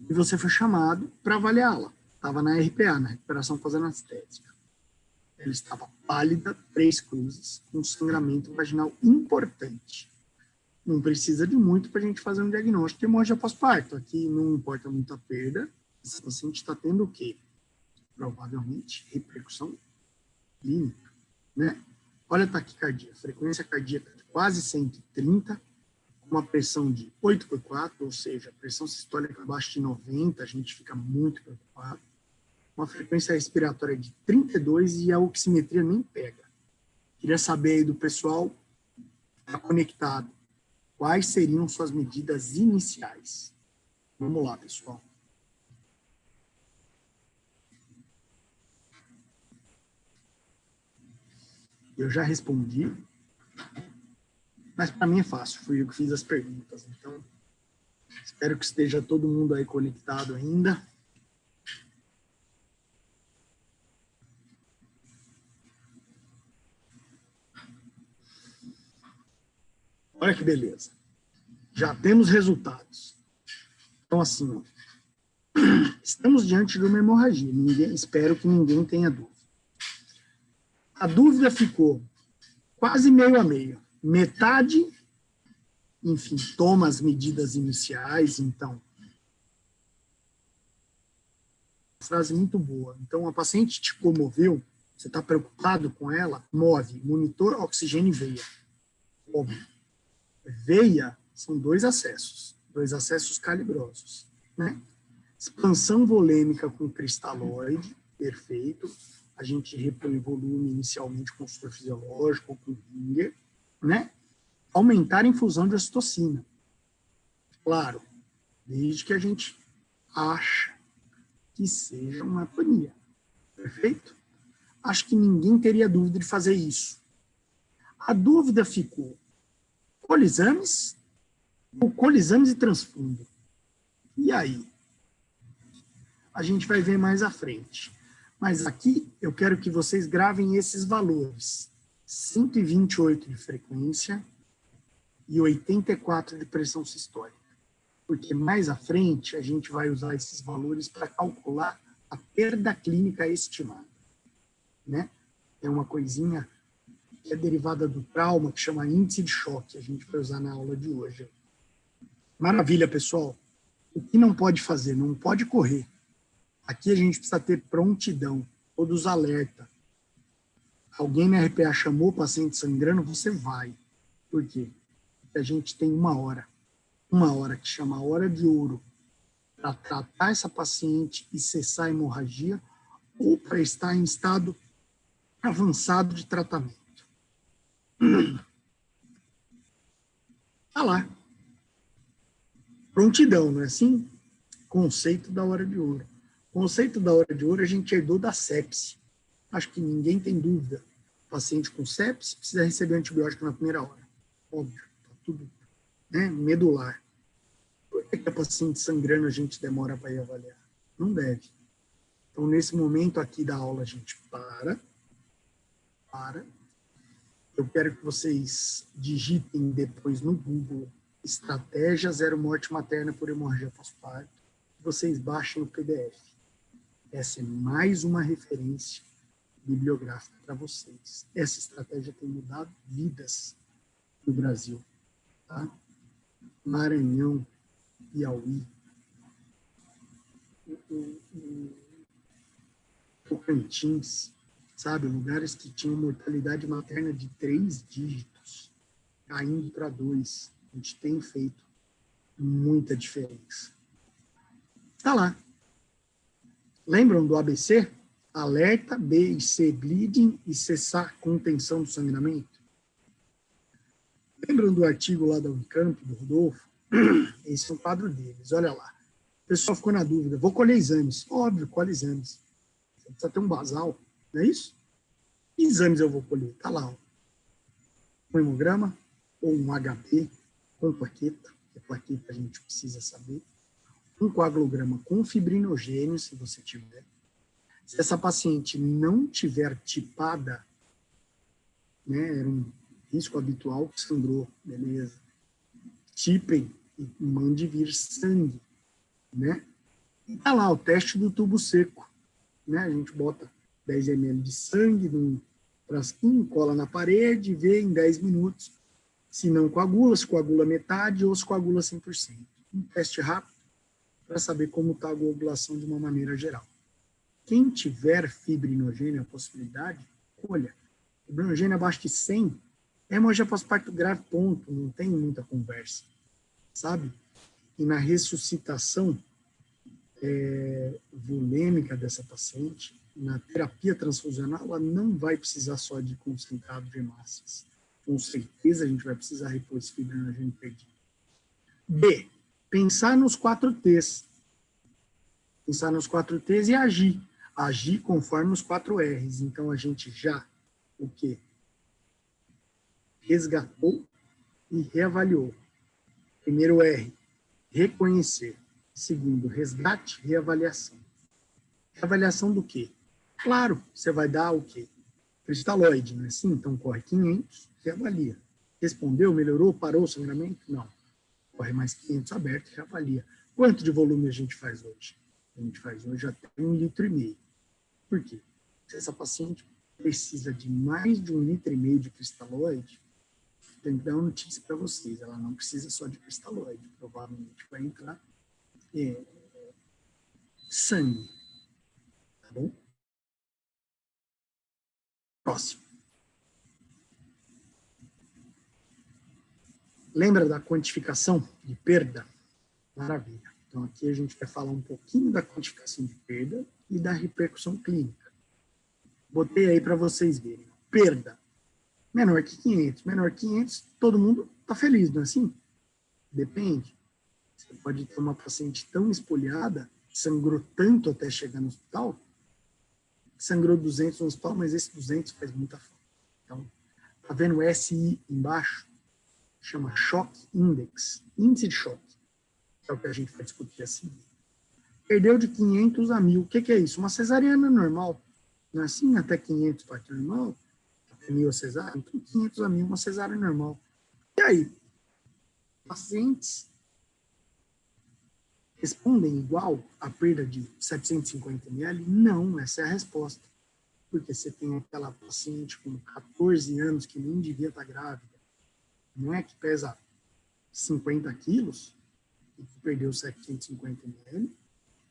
E você foi chamado para avaliá-la. Estava na RPA, na recuperação pós-anestésica. Ela estava pálida, 3 cruzes, com sangramento vaginal importante. Não precisa de muito para a gente fazer um diagnóstico de hemorragia pós-parto. Aqui não importa muito a perda. Esse paciente está tendo o quê? Provavelmente repercussão clínica, né? Olha a taquicardia, frequência cardíaca de quase 130, uma pressão de 8/4, ou seja, pressão sistólica abaixo de 90, a gente fica muito preocupado. Uma frequência respiratória de 32 e a oximetria nem pega. Queria saber aí do pessoal que está conectado, quais seriam suas medidas iniciais? Vamos lá, pessoal. Eu já respondi, mas para mim é fácil, fui eu que fiz as perguntas, então espero que esteja todo mundo aí conectado ainda. Olha que beleza, já temos resultados. Então assim, ó, estamos diante de uma hemorragia, espero que ninguém tenha dúvida. A dúvida ficou quase meio a meio. Metade, enfim, toma as medidas iniciais, então. Frase muito boa. Então, a paciente te comoveu, você está preocupado com ela, move, monitor, oxigênio e veia. Óbvio. Veia são 2 acessos calibrosos, né? Expansão volêmica com cristalóide, perfeito. A gente repõe volume inicialmente com soro fisiológico ou com Ringer, né? Aumentar a infusão de ocitocina. Claro, desde que a gente acha que seja uma atonia. Perfeito? Acho que ninguém teria dúvida de fazer isso. A dúvida ficou coliexames ou coliexames e transfundo. E aí? A gente vai ver mais à frente. Mas aqui eu quero que vocês gravem esses valores. 128 de frequência e 84 de pressão sistólica. Porque mais à frente a gente vai usar esses valores para calcular a perda clínica estimada, né? É uma coisinha que é derivada do trauma, que chama índice de choque. A gente vai usar na aula de hoje. Maravilha, pessoal. O que não pode fazer? Não pode correr. Aqui a gente precisa ter prontidão, todos alerta. Alguém na RPA chamou o paciente sangrando, você vai. Por quê? Porque a gente tem uma hora que chama hora de ouro, para tratar essa paciente e cessar a hemorragia ou para estar em estado avançado de tratamento. Tá lá. Prontidão, não é assim? Conceito da hora de ouro. Conceito da hora de ouro a gente herdou da sepse. Acho que ninguém tem dúvida. O paciente com sepse precisa receber antibiótico na primeira hora. Óbvio, tá tudo, né, medular. Por que a paciente sangrando a gente demora para ir avaliar? Não deve. Então, nesse momento aqui da aula, a gente para. Eu quero que vocês digitem depois no Google Estratégia Zero Morte Materna por Hemorragia Pós-Parto. Vocês baixem o PDF. Essa é mais uma referência bibliográfica para vocês. Essa estratégia tem mudado vidas no Brasil. Tá? Maranhão, Piauí, Tocantins, sabe? Lugares que tinham mortalidade materna de 3 dígitos, caindo para 2. A gente tem feito muita diferença. Está lá. Lembram do ABC? Alerta, B e C, bleeding e cessar contenção do sangramento. Lembram do artigo lá da Unicamp, do Rodolfo? Esse é um quadro deles, olha lá. O pessoal ficou na dúvida, vou colher exames. Óbvio, colhe exames. Você precisa ter um basal, não é isso? Que exames eu vou colher? Está lá, ó. Um hemograma ou um HB com plaqueta, que plaqueta a gente precisa saber. Um coagulograma com fibrinogênio, se você tiver. Se essa paciente não tiver tipada, né, era um risco habitual que sangrou, beleza. Tipem e mande vir sangue, né? E tá lá o teste do tubo seco, né? A gente bota 10 ml de sangue num frasquinho, cola na parede e vê em 10 minutos se não coagula, se coagula metade ou se coagula 100%. Um teste rápido para saber como está a coagulação de uma maneira geral. Quem tiver fibrinogênio, a possibilidade, olha, fibrinogênio abaixo de 100, é hemorragia pós-parto grave, ponto, não tem muita conversa, sabe? E na ressuscitação volêmica dessa paciente, na terapia transfusional, ela não vai precisar só de concentrado de hemácias. Com certeza a gente vai precisar repor esse fibrinogênio perdido. B, pensar nos 4 T's. Pensar nos 4 T's e agir. Agir conforme os 4 R's. Então, a gente já, o quê? Resgatou e reavaliou. Primeiro R, reconhecer. Segundo, resgate, reavaliação. Reavaliação do quê? Claro, você vai dar o quê? Cristalóide, não é assim? Então, corre 500, reavalia. Respondeu, melhorou, parou o sangramento? Não. Corre mais 500 aberto e reavalia. Quanto de volume a gente faz hoje? A gente faz hoje até 1,5 litro. Por quê? Se essa paciente precisa de mais de 1,5 litro de cristalóide, tem que dar uma notícia para vocês. Ela não precisa só de cristalóide. Provavelmente vai entrar sangue. Tá bom? Próximo. Lembra da quantificação de perda? Maravilha. Então, aqui a gente vai falar um pouquinho da quantificação de perda e da repercussão clínica. Botei aí para vocês verem. Perda. Menor que 500. Menor que 500, todo mundo está feliz, não é assim? Depende. Você pode ter uma paciente tão espoliada, sangrou tanto até chegar no hospital, sangrou 200 no hospital, mas esse 200 faz muita falta. Então, tá vendo o SI embaixo? Chama Shock Index, índice de choque. É o que a gente vai discutir assim. Perdeu de 500 a 1.000. O que é isso? Uma cesariana normal. Não é assim? Até 500 parto normal, até 1.000 a cesárea. Então, 500 a 1.000, uma cesárea normal. E aí? Pacientes respondem igual à perda de 750 ml? Não, essa é a resposta. Porque você tem aquela paciente com 14 anos que nem devia estar grávida, não é, que pesa 50 quilos e que perdeu 750 ml,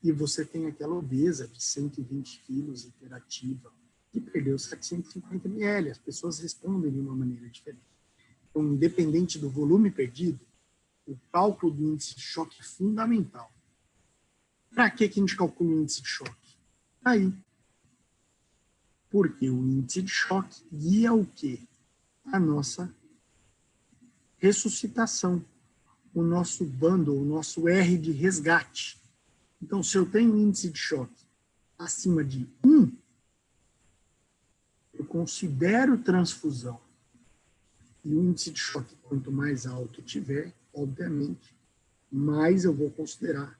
e você tem aquela obesa de 120 quilos, hiperativa, que perdeu 750 ml. As pessoas respondem de uma maneira diferente. Então, independente do volume perdido, o cálculo do índice de choque é fundamental. Para que a gente calcula o índice de choque? Aí. Porque o índice de choque guia o quê? A nossa ressuscitação, o nosso bundle, o nosso R de resgate. Então, se eu tenho índice de choque acima de 1, eu considero transfusão. E o índice de choque, quanto mais alto tiver, obviamente, mais eu vou considerar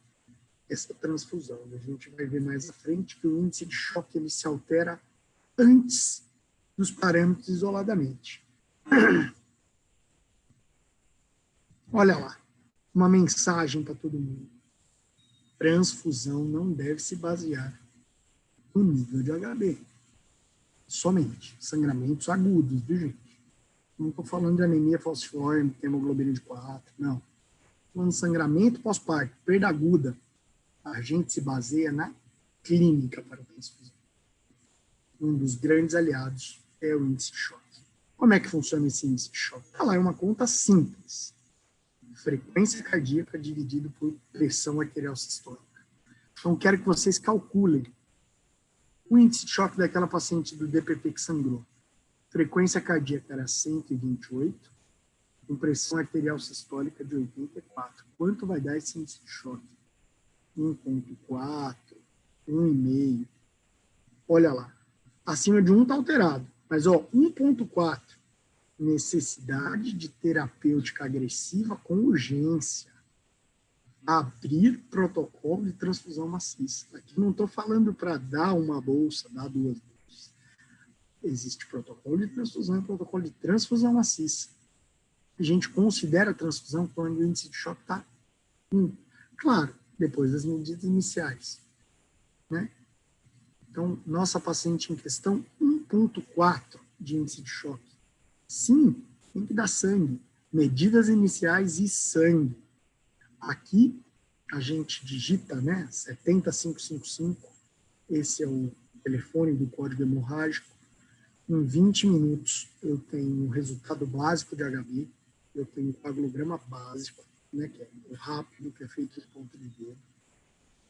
essa transfusão. A gente vai ver mais à frente que o índice de choque ele se altera antes dos parâmetros isoladamente. Olha lá, uma mensagem para todo mundo. Transfusão não deve se basear no nível de HB. somente sangramentos agudos, viu, gente? Não estou falando de anemia falciforme, hemoglobina de 4, não. Estou falando de sangramento pós-parto, perda aguda. A gente se baseia na clínica para a transfusão. Um dos grandes aliados é o índice de choque. Como é que funciona esse índice de choque? Ela é uma conta simples. Frequência cardíaca dividido por pressão arterial sistólica. Então, quero que vocês calculem o índice de choque daquela paciente do DPP que sangrou. Frequência cardíaca era 128, com pressão arterial sistólica de 84. Quanto vai dar esse índice de choque? 1,4, 1,5. Olha lá. Acima de 1 está alterado. Mas, 1,4. Necessidade de terapêutica agressiva com urgência. Abrir protocolo de transfusão maciça. Aqui não estou falando para dar uma bolsa, dar 2 bolsas. Existe protocolo de transfusão e protocolo de transfusão maciça. A gente considera a transfusão quando o índice de choque está 1. Claro, depois das medidas iniciais. Né? Então, nossa paciente em questão, 1,4 de índice de choque. Sim, tem que dar sangue. Medidas iniciais e sangue. Aqui, a gente digita, né, 70555, esse é o telefone do código hemorrágico. Em 20 minutos, eu tenho o resultado básico de HB, eu tenho o coagulograma básico, né, que é o rápido, que é feito de ponta de dedo.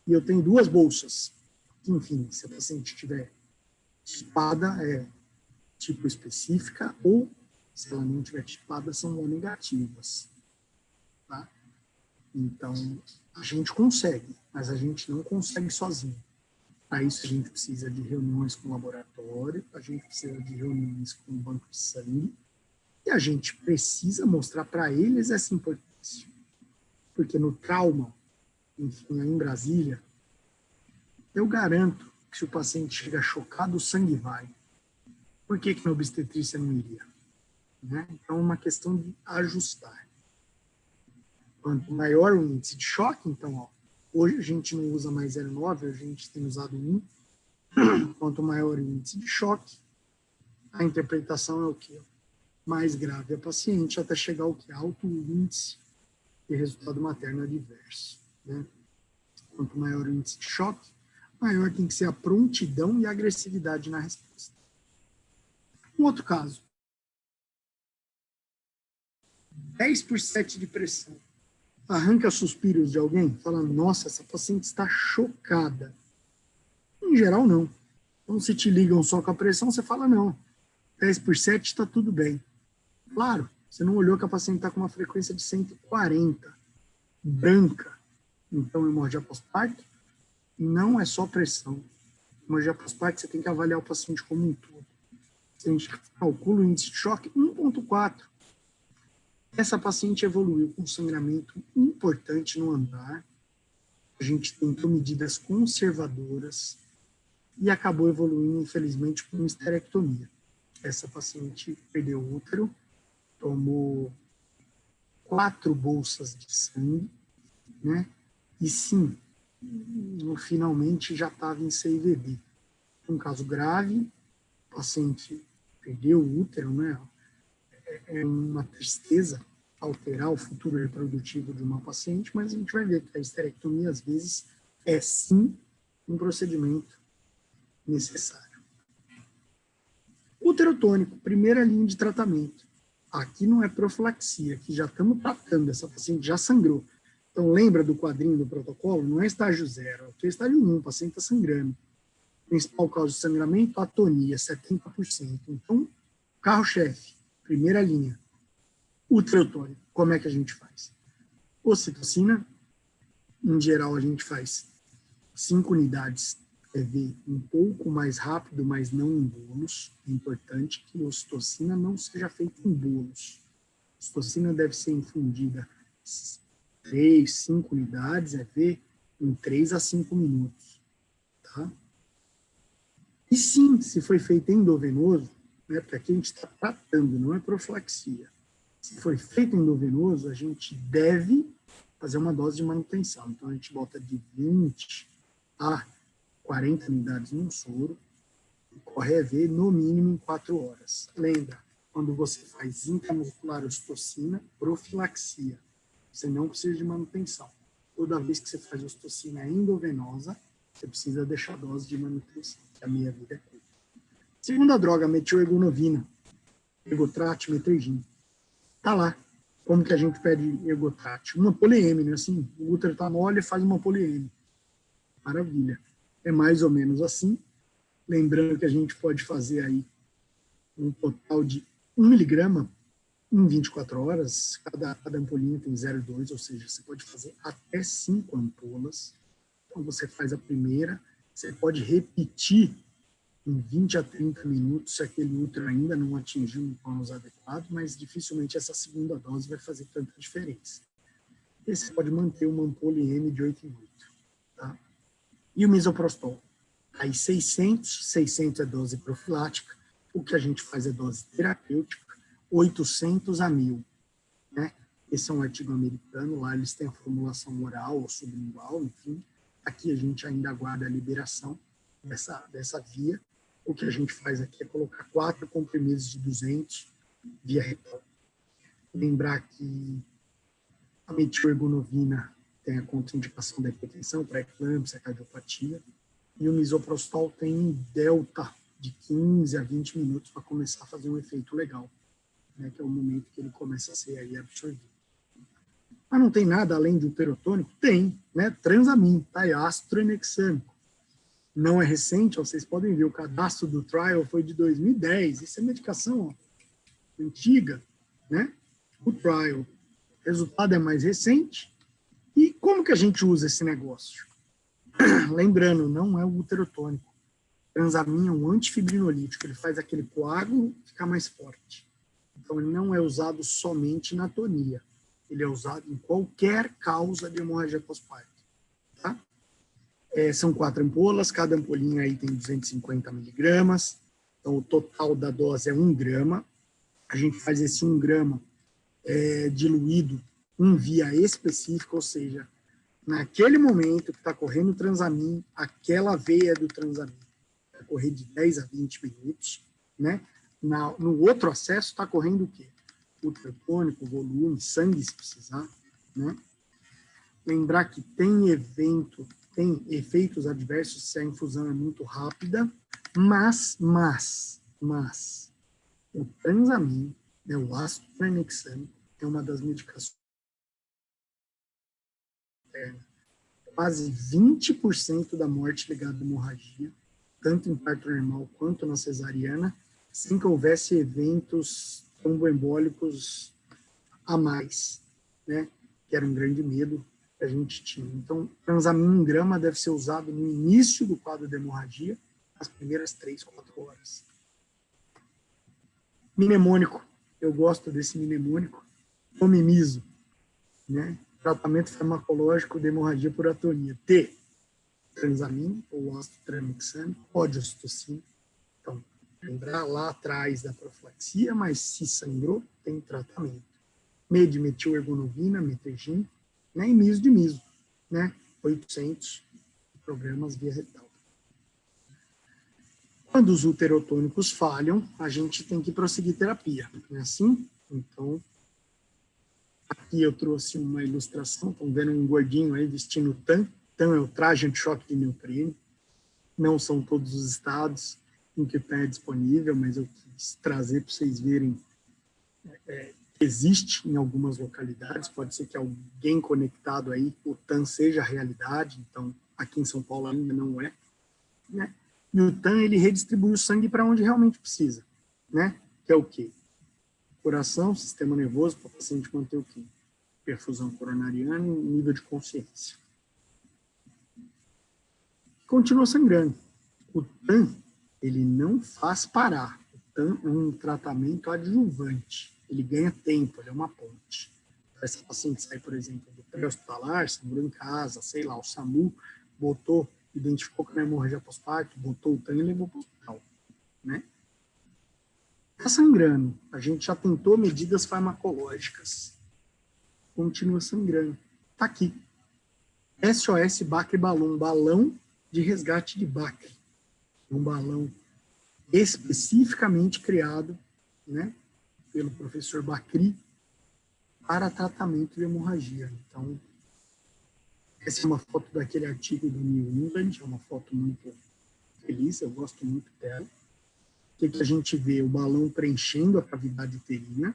E eu tenho 2 bolsas, que, enfim, se a paciente tiver tipada, é tipo específica, ou, se ela não tiver tipada, são O negativas. Tá? Então, a gente consegue, mas a gente não consegue sozinho. Para isso, a gente precisa de reuniões com o laboratório, a gente precisa de reuniões com o banco de sangue, e a gente precisa mostrar para eles essa importância. Porque no trauma, enfim, aí em Brasília, eu garanto que se o paciente chega chocado, o sangue vai. Por que na obstetrícia não iria? Né? Então, é uma questão de ajustar. Quanto maior o índice de choque, então, hoje a gente não usa mais 0,9, a gente tem usado 1. Quanto maior o índice de choque, a interpretação é o quê? Mais grave a paciente, até chegar ao que? Alto índice de resultado materno adverso. Né? Quanto maior o índice de choque, maior tem que ser a prontidão e a agressividade na resposta. Um outro caso. 10/7 de pressão. Arranca suspiros de alguém, falando, nossa, essa paciente está chocada. Em geral, não. Então, se te ligam só com a pressão, você fala, não, 10/7 está tudo bem. Claro, você não olhou que a paciente está com uma frequência de 140, branca. Então, hemorragia pós-parto não é só pressão. Hemorragia pós-parto, você tem que avaliar o paciente como um todo. A gente calcula o índice de choque 1,4. Essa paciente evoluiu com sangramento importante no andar. A gente tentou medidas conservadoras e acabou evoluindo, infelizmente, com uma esterectomia. Essa paciente perdeu o útero, tomou 4 bolsas de sangue, né? E sim, finalmente já estava em CIVD. Um caso grave, o paciente perdeu o útero, né? É uma tristeza alterar o futuro reprodutivo de uma paciente, mas a gente vai ver que a esterectomia, às vezes, é sim um procedimento necessário. Útero tônico, primeira linha de tratamento. Aqui não é profilaxia, aqui já estamos tratando, essa paciente já sangrou. Então, lembra do quadrinho do protocolo? Não é estágio 0, aqui é estágio 1, o paciente está sangrando. Principal causa de sangramento, atonia, 70%. Então, carro-chefe, primeira linha. Útero tônico, como é que a gente faz? Ocitocina, em geral a gente faz 5 unidades PV um pouco mais rápido, mas não em bolos. É importante que a ocitocina não seja feita em bolos. A ocitocina deve ser infundida 3, 5 unidades, em 3 a 5 minutos. Tá? E sim, se foi feito endovenoso, né, porque aqui a gente está tratando, não é profilaxia. Se foi feito endovenoso, a gente deve fazer uma dose de manutenção. Então, a gente bota de 20 a 40 unidades num soro. Corre EV no mínimo em 4 horas. Lembra, quando você faz intramuscular ocitocina, profilaxia, você não precisa de manutenção. Toda vez que você faz ocitocina endovenosa, você precisa deixar a dose de manutenção, que a meia-vida é curta. Segunda droga, metilergonovina, Ergotrat, metrigine. Tá lá. Como que a gente pede Ergotrat? Uma poliêmine, né? Assim, o útero tá mole e faz uma poliêmine. Maravilha. É mais ou menos assim. Lembrando que a gente pode fazer aí um total de 1 miligrama em 24 horas. Cada ampolinha tem 0,2, ou seja, você pode fazer até 5 ampolas. Então, você faz a primeira, você pode repetir em 20 a 30 minutos, se aquele útero ainda não atingiu um tônus adequado, mas dificilmente essa segunda dose vai fazer tanta diferença. E você pode manter uma ampola IM de 8 em 8. Tá? E o misoprostol? Aí 600 é dose profilática, o que a gente faz é dose terapêutica, 800 a 1000. Né? Esse é um artigo americano, lá eles têm a formulação oral ou sublingual, enfim. Aqui a gente ainda aguarda a liberação dessa via. O que a gente faz aqui é colocar 4 comprimidos de 200 via retal. Lembrar que a metilergonovina tem a contraindicação da hipertensão, pré-eclâmpsia, cardiopatia, e o misoprostol tem um delta de 15 a 20 minutos para começar a fazer um efeito legal, né, que é o momento que ele começa a ser aí absorvido. Mas não tem nada além do uterotônico? Tem, né? Transamin, tá? É ácido tranexâmico. Não é recente, ó, vocês podem ver, o cadastro do trial foi de 2010. Isso é medicação ó, antiga, né? O trial. O resultado é mais recente. E como que a gente usa esse negócio? Lembrando, não é o uterotônico. Transamin é um antifibrinolítico. Ele faz aquele coágulo ficar mais forte. Então, ele não é usado somente na tonia. Ele é usado em qualquer causa de hemorragia pós-parto. Tá? São 4 ampolas, cada ampolinha aí tem 250 miligramas, então o total da dose é 1 grama. A gente faz esse 1 grama diluído em via específica, ou seja, naquele momento que está correndo o Transamin, aquela veia do Transamin vai correr de 10 a 20 minutos, né? No outro acesso está correndo o quê? Uterotônico, volume, sangue se precisar, né? Lembrar que tem efeitos adversos se a infusão é muito rápida, mas o Transamin, né, o ácido tranexâmico, é uma das medicações quase 20% da morte ligada à hemorragia, tanto em parto normal quanto na cesariana, sem que houvesse eventos tromboembólicos a mais, né, que era um grande medo que a gente tinha. Então, Transamin 1 grama deve ser usado no início do quadro de hemorragia, nas primeiras 3, 4 horas. Mnemônico, eu gosto desse mnemônico, Tomimiso, né, tratamento farmacológico de hemorragia por atonia. T, Transamin, ou ácido tranexâmico, ocitocina. Então, lembrar lá atrás da profilaxia, mas se sangrou, tem tratamento. Metilergonovina, metrigine, né, e miso de miso, né, 800 programas via retal. Quando os uterotônicos falham, a gente tem que prosseguir terapia, não é assim? Então, aqui eu trouxe uma ilustração, estão vendo um gordinho aí vestindo TAN. TAN é o traje anti-choque de neoprene. Não são todos os estados em que o TAN é disponível, mas eu quis trazer para vocês verem. Existe em algumas localidades, pode ser que alguém conectado aí, o TAN seja a realidade, então aqui em São Paulo ainda não é, né? E o TAN, ele redistribui o sangue para onde realmente precisa, né? Que é o quê? Coração, sistema nervoso, para o paciente manter o quê? Perfusão coronariana e nível de consciência. Continua sangrando. O TAN, ele não faz parar. O TAN é um tratamento adjuvante. Ele ganha tempo, ele é uma ponte. Essa paciente sai, por exemplo, do pré-hospitalar, sangrou em casa, sei lá, o SAMU identificou que era hemorragia pós-parto, botou o TAN e levou para o hospital, né? Está sangrando. A gente já tentou medidas farmacológicas. Continua sangrando. Está aqui. SOS Bacre Balão, balão de resgate de Bacre. Um balão especificamente criado, né, pelo professor Bakri para tratamento de hemorragia. Então, essa é uma foto daquele artigo do New England, é uma foto muito feliz, eu gosto muito dela. O que a gente vê? O balão preenchendo a cavidade uterina.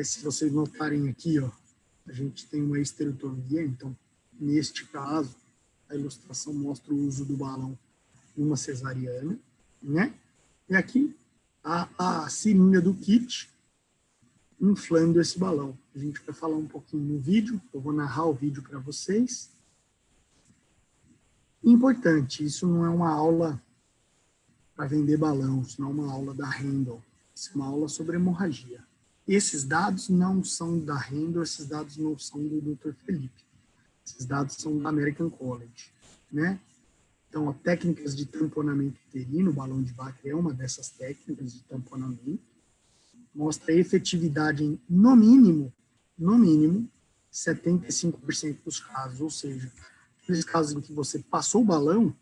Se vocês notarem aqui, ó, a gente tem uma esterotomia, então, neste caso, a ilustração mostra o uso do balão numa cesariana, né? E aqui, a seringa do kit inflando esse balão. A gente vai falar um pouquinho no vídeo, eu vou narrar o vídeo para vocês. Importante, isso não é uma aula para vender balão, isso não é uma aula da Handle, isso é uma aula sobre hemorragia. Esses dados não são da Handle, esses dados não são do Dr. Felipe. Esses dados são da American College, né? Então, as técnicas de tamponamento uterino, o balão de Bakri é uma dessas técnicas de tamponamento, mostra a efetividade em, no mínimo, 75% dos casos, ou seja, nos casos em que você passou o balão,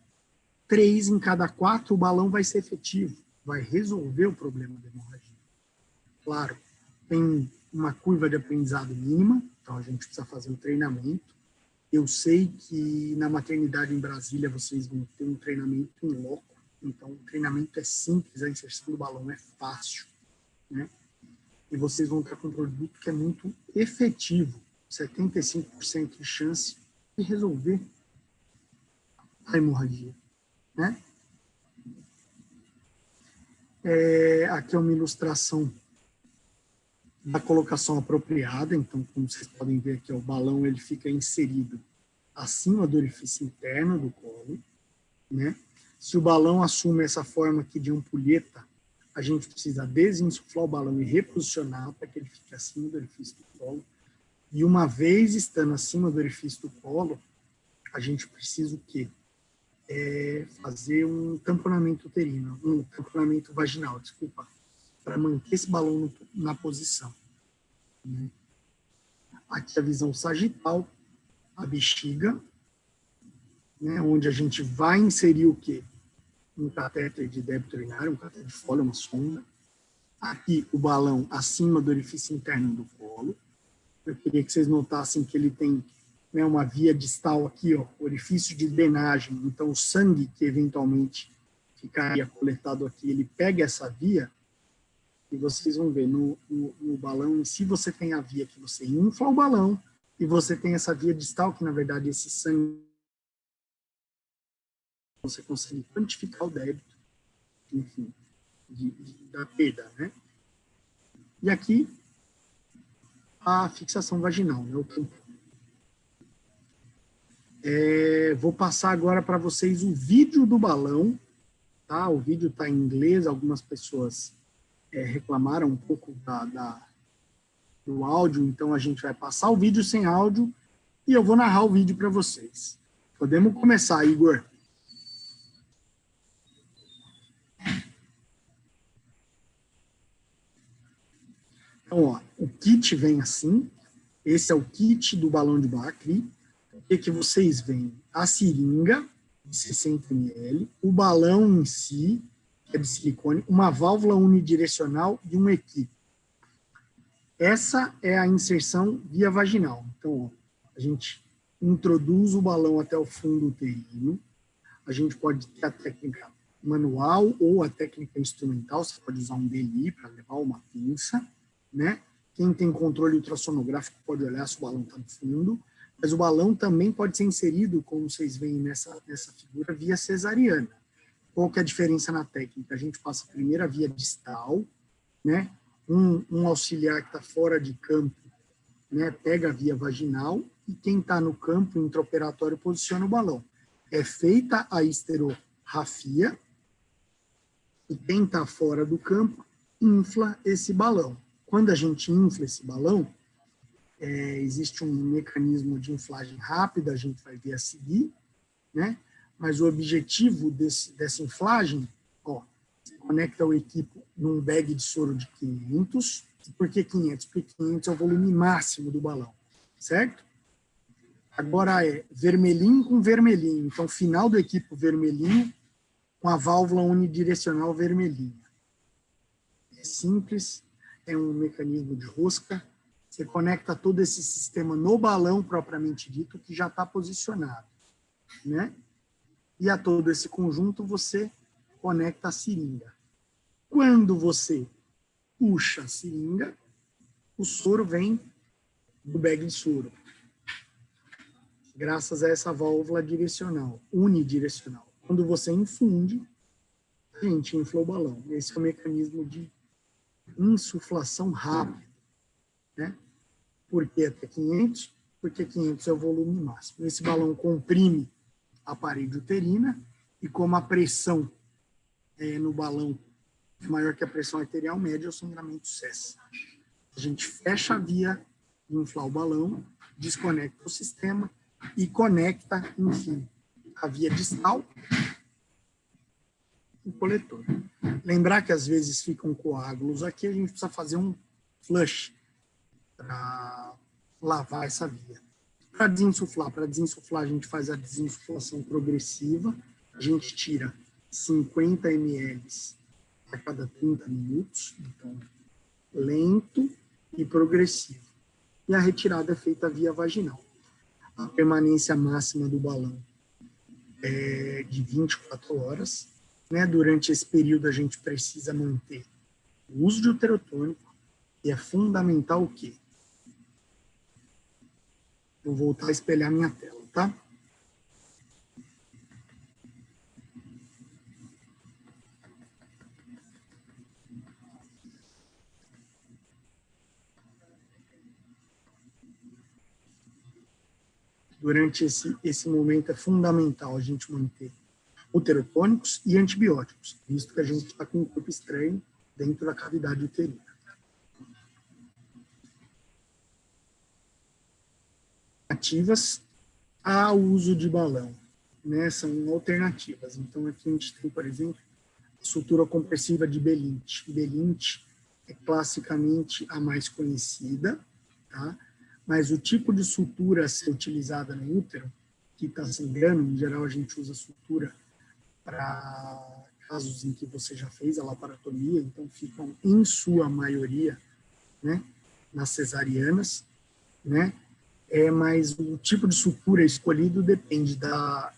3 em cada 4 o balão vai ser efetivo, vai resolver o problema da hemorragia. Claro, tem uma curva de aprendizado mínima, então a gente precisa fazer um treinamento. Eu sei que na maternidade em Brasília vocês vão ter um treinamento em loco, então o treinamento é simples, a inserção do balão é fácil, né? E vocês vão ter um produto que é muito efetivo, 75% de chance de resolver a hemorragia, né? Aqui é uma ilustração da colocação apropriada, então, como vocês podem ver aqui, ó, o balão ele fica inserido acima do orifício interno do colo, né? Se o balão assume essa forma aqui de ampulheta, a gente precisa desinsuflar o balão e reposicionar para que ele fique acima do orifício do colo. E uma vez estando acima do orifício do colo, a gente precisa o quê? Fazer um tamponamento uterino, um tamponamento vaginal, desculpa, para manter esse balão na posição, né? Aqui a visão sagital, a bexiga, né, onde a gente vai inserir o quê? Um catéter de débito urinário, um catéter de Foley, uma sonda. Aqui o balão acima do orifício interno do colo. Eu queria que vocês notassem que ele tem, né, uma via distal aqui, ó, orifício de drenagem. Então o sangue que eventualmente ficaria coletado aqui, ele pega essa via. E vocês vão ver, no balão em si, você tem a via que você infla o balão, e você tem essa via distal, que na verdade esse sangue, você consegue quantificar o débito, enfim, da perda, né? E aqui, a fixação vaginal, né, o tampão. Vou passar agora para vocês o vídeo do balão, tá? O vídeo está em inglês, algumas pessoas reclamaram um pouco do áudio, então a gente vai passar o vídeo sem áudio e eu vou narrar o vídeo para vocês. Podemos começar, Igor. Então, ó, o kit vem assim, esse é o kit do balão de Bakri. O que vocês veem? A seringa de 60 ml, o balão em si, que é de silicone, uma válvula unidirecional e um equipe. Essa é a inserção via vaginal. Então, ó, a gente introduz o balão até o fundo uterino. A gente pode ter a técnica manual ou a técnica instrumental. Você pode usar um DLI para levar uma pinça, né? Quem tem controle ultrassonográfico pode olhar se o balão está no fundo. Mas o balão também pode ser inserido, como vocês veem nessa figura, via cesariana. Qual que é a diferença na técnica? A gente passa a primeira via distal, né? Um auxiliar que está fora de campo, né, pega a via vaginal, e quem está no campo intraoperatório posiciona o balão. É feita a esterorrafia, e quem está fora do campo infla esse balão. Quando a gente infla esse balão, existe um mecanismo de inflagem rápida, a gente vai ver a seguir, né? Mas o objetivo dessa inflagem, ó, você conecta o equipo num bag de soro de 500. Por que 500? Porque 500 é o volume máximo do balão, certo? Agora é vermelhinho com vermelhinho. Então, final do equipo vermelhinho, com a válvula unidirecional vermelhinha. É simples, é um mecanismo de rosca. Você conecta todo esse sistema no balão propriamente dito, que já está posicionado, né? E a todo esse conjunto você conecta a seringa. Quando você puxa a seringa, o soro vem do bag de soro, graças a essa válvula direcional, unidirecional. Quando você infunde, a gente infla o balão. Esse é o mecanismo de insuflação rápida, né? Por que até 500? Porque 500 é o volume máximo. Esse balão comprime a parede uterina e como a pressão no balão é maior que a pressão arterial média, o sangramento cessa. A gente fecha a via de inflar o balão, desconecta o sistema e conecta, enfim, a via distal e o coletor. Lembrar que às vezes ficam coágulos aqui, a gente precisa fazer um flush para lavar essa via. Para desinsuflar, a gente faz a desinsuflação progressiva, a gente tira 50 ml a cada 30 minutos, então lento e progressivo. E a retirada é feita via vaginal. A permanência máxima do balão é de 24 horas. Né? Durante esse período, a gente precisa manter o uso de uterotônico e é fundamental o quê? Vou voltar a espelhar minha tela, tá? Durante esse momento é fundamental a gente manter uterotônicos e antibióticos, visto que a gente está com um corpo estranho dentro da cavidade uterina. Alternativas ao uso de balão, né? São alternativas. Então, aqui a gente tem, por exemplo, a sutura compressiva de Belint. Belint é classicamente a mais conhecida, tá? Mas o tipo de sutura a ser utilizada no útero, que está sangrando, em geral a gente usa sutura para casos em que você já fez a laparotomia, então ficam, em sua maioria, né, nas cesarianas, né? Mas o tipo de sutura escolhido depende da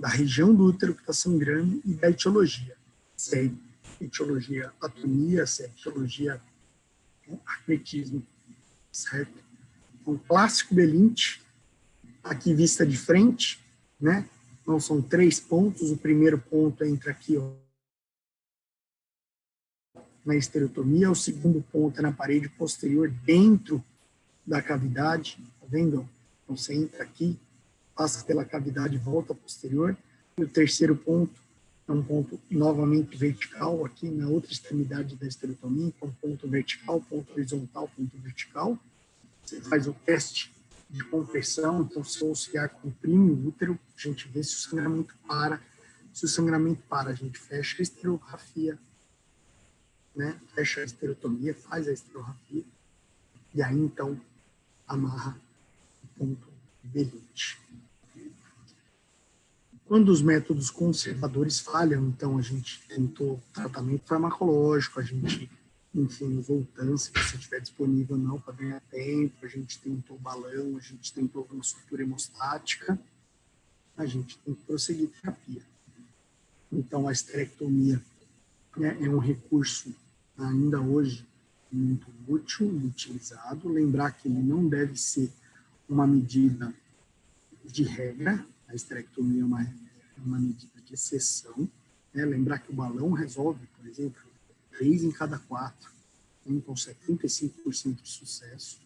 região do útero que está sangrando e da etiologia. Se é etiologia atonia, se é etiologia arcretismo, certo? Então, clássico Belint, aqui vista de frente, né? Então, são 3 pontos. O primeiro ponto entra aqui, ó, na estereotomia. O segundo ponto é na parede posterior, dentro da cavidade, tá vendo? Então, você entra aqui, passa pela cavidade e volta posterior. E o terceiro ponto é um ponto novamente vertical, aqui na outra extremidade da estereotomia, então ponto vertical, ponto horizontal, ponto vertical. Você faz o teste de compressão, então se o auxiliar comprime o útero, a gente vê se o sangramento para. Se o sangramento para, a gente fecha a esterografia, né? Fecha a estereotomia, faz a esterografia, e aí então amarra o ponto Belint. Quando os métodos conservadores falham, então a gente tentou tratamento farmacológico, a gente, enfim, voltando, se você estiver disponível ou não para ganhar tempo, a gente tentou balão, a gente tentou uma sutura hemostática, a gente tem que prosseguir terapia. Então a esterectomia, né, é um recurso ainda hoje muito útil e utilizado. Lembrar que ele não deve ser uma medida de regra, a esterectomia é uma medida de exceção. Né? Lembrar que o balão resolve, por exemplo, 3 em cada 4, então 75% de sucesso.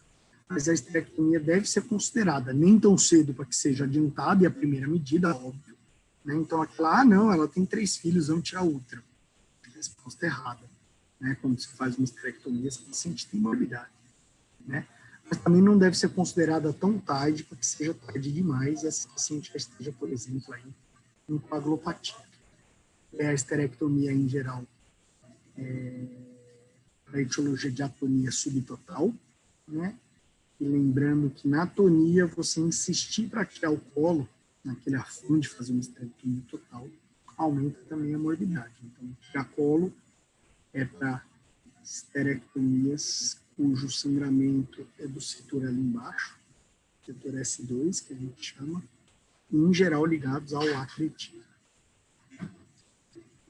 Mas a esterectomia deve ser considerada nem tão cedo para que seja adiantada, e a primeira medida, óbvio. Né? Então, aquela, não, ela tem 3 filhos, vamos tirar o útero. Resposta errada. Né? Quando você faz uma esterectomia, esse paciente tem morbidade. Né? Mas também não deve ser considerada tão tarde, para que seja tarde demais e esse paciente já esteja, por exemplo, aí, em coagulopatia. A esterectomia, em geral, a etiologia de atonia subtotal, né? E lembrando que na atonia, você insistir para tirar o colo, naquele afã de fazer uma esterectomia total, aumenta também a morbidade. Então, tiracolo é para esterectomias cujo sangramento é do setor ali embaixo, setor S2, que a gente chama, e, em geral, ligados ao acretismo.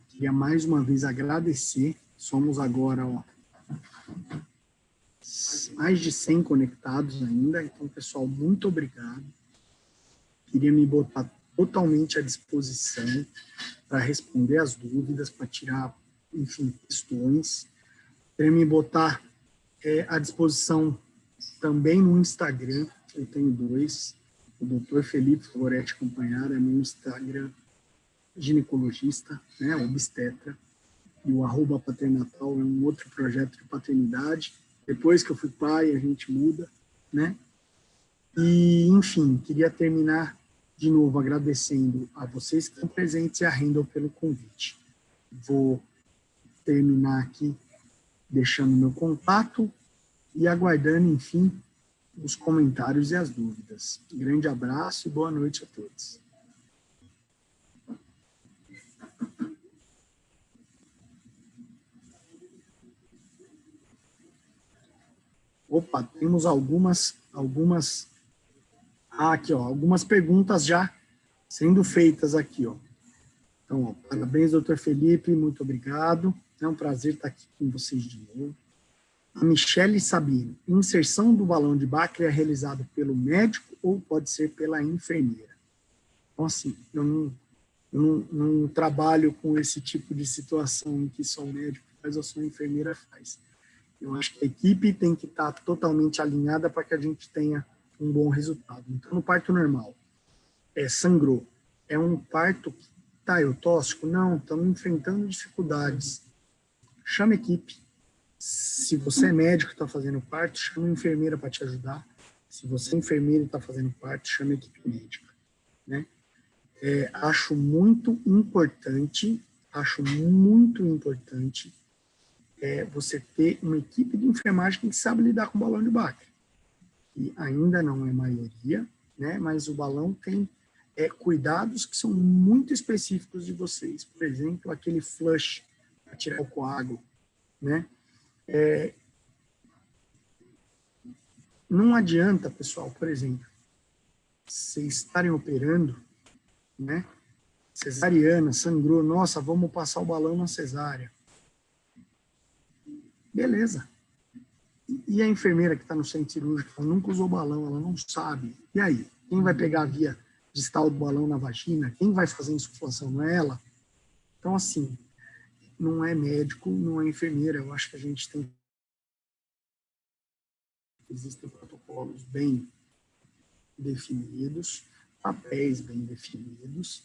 Queria mais uma vez agradecer, somos agora mais de 100 conectados ainda, então, pessoal, muito obrigado. Queria me botar totalmente à disposição para responder as dúvidas, para tirar, enfim, questões. Queria me botar à disposição também no Instagram, eu tenho 2, o Dr. Felipe Floretti Acompanhar, é meu Instagram ginecologista, né, obstetra, e o @paternatal é um outro projeto de paternidade. Depois que eu fui pai, a gente muda, né? E, enfim, queria terminar de novo agradecendo a vocês que estão presentes e a Handle pelo convite. Vou terminar aqui deixando meu contato e aguardando, enfim, os comentários e as dúvidas. Grande abraço e boa noite a todos. Opa, temos algumas aqui, ó, algumas perguntas já sendo feitas aqui, ó. Então, ó, parabéns, doutor Felipe, muito obrigado. É um prazer estar aqui com vocês de novo. A Michele Sabino, inserção do balão de Bacre é realizado pelo médico ou pode ser pela enfermeira? Então, assim, eu não trabalho com esse tipo de situação em que só o médico faz ou só a enfermeira faz. Eu acho que a equipe tem que estar totalmente alinhada para que a gente tenha um bom resultado. Então, no parto normal, sangrou. É um parto que está eutóxico? Não, estamos enfrentando dificuldades. Chama a equipe. Se você é médico e está fazendo parto, chama a enfermeira para te ajudar. Se você é enfermeira e está fazendo parto, chama a equipe médica. Né? Acho muito importante você ter uma equipe de enfermagem que sabe lidar com o balão de Bacre. E ainda não é maioria, né? Mas o balão tem cuidados que são muito específicos de vocês. Por exemplo, aquele flush para tirar o coágulo, né? Não adianta, pessoal, por exemplo, vocês estarem operando, né? Cesariana, sangrou, nossa, vamos passar o balão na cesárea. Beleza. E a enfermeira que está no centro cirúrgico, ela nunca usou balão, ela não sabe. E aí? Quem vai pegar a via distal do balão na vagina? Quem vai fazer a insuflação? Não é ela? Então, assim, não é médico, não é enfermeira. Eu acho que a gente tem... Existem protocolos bem definidos, papéis bem definidos,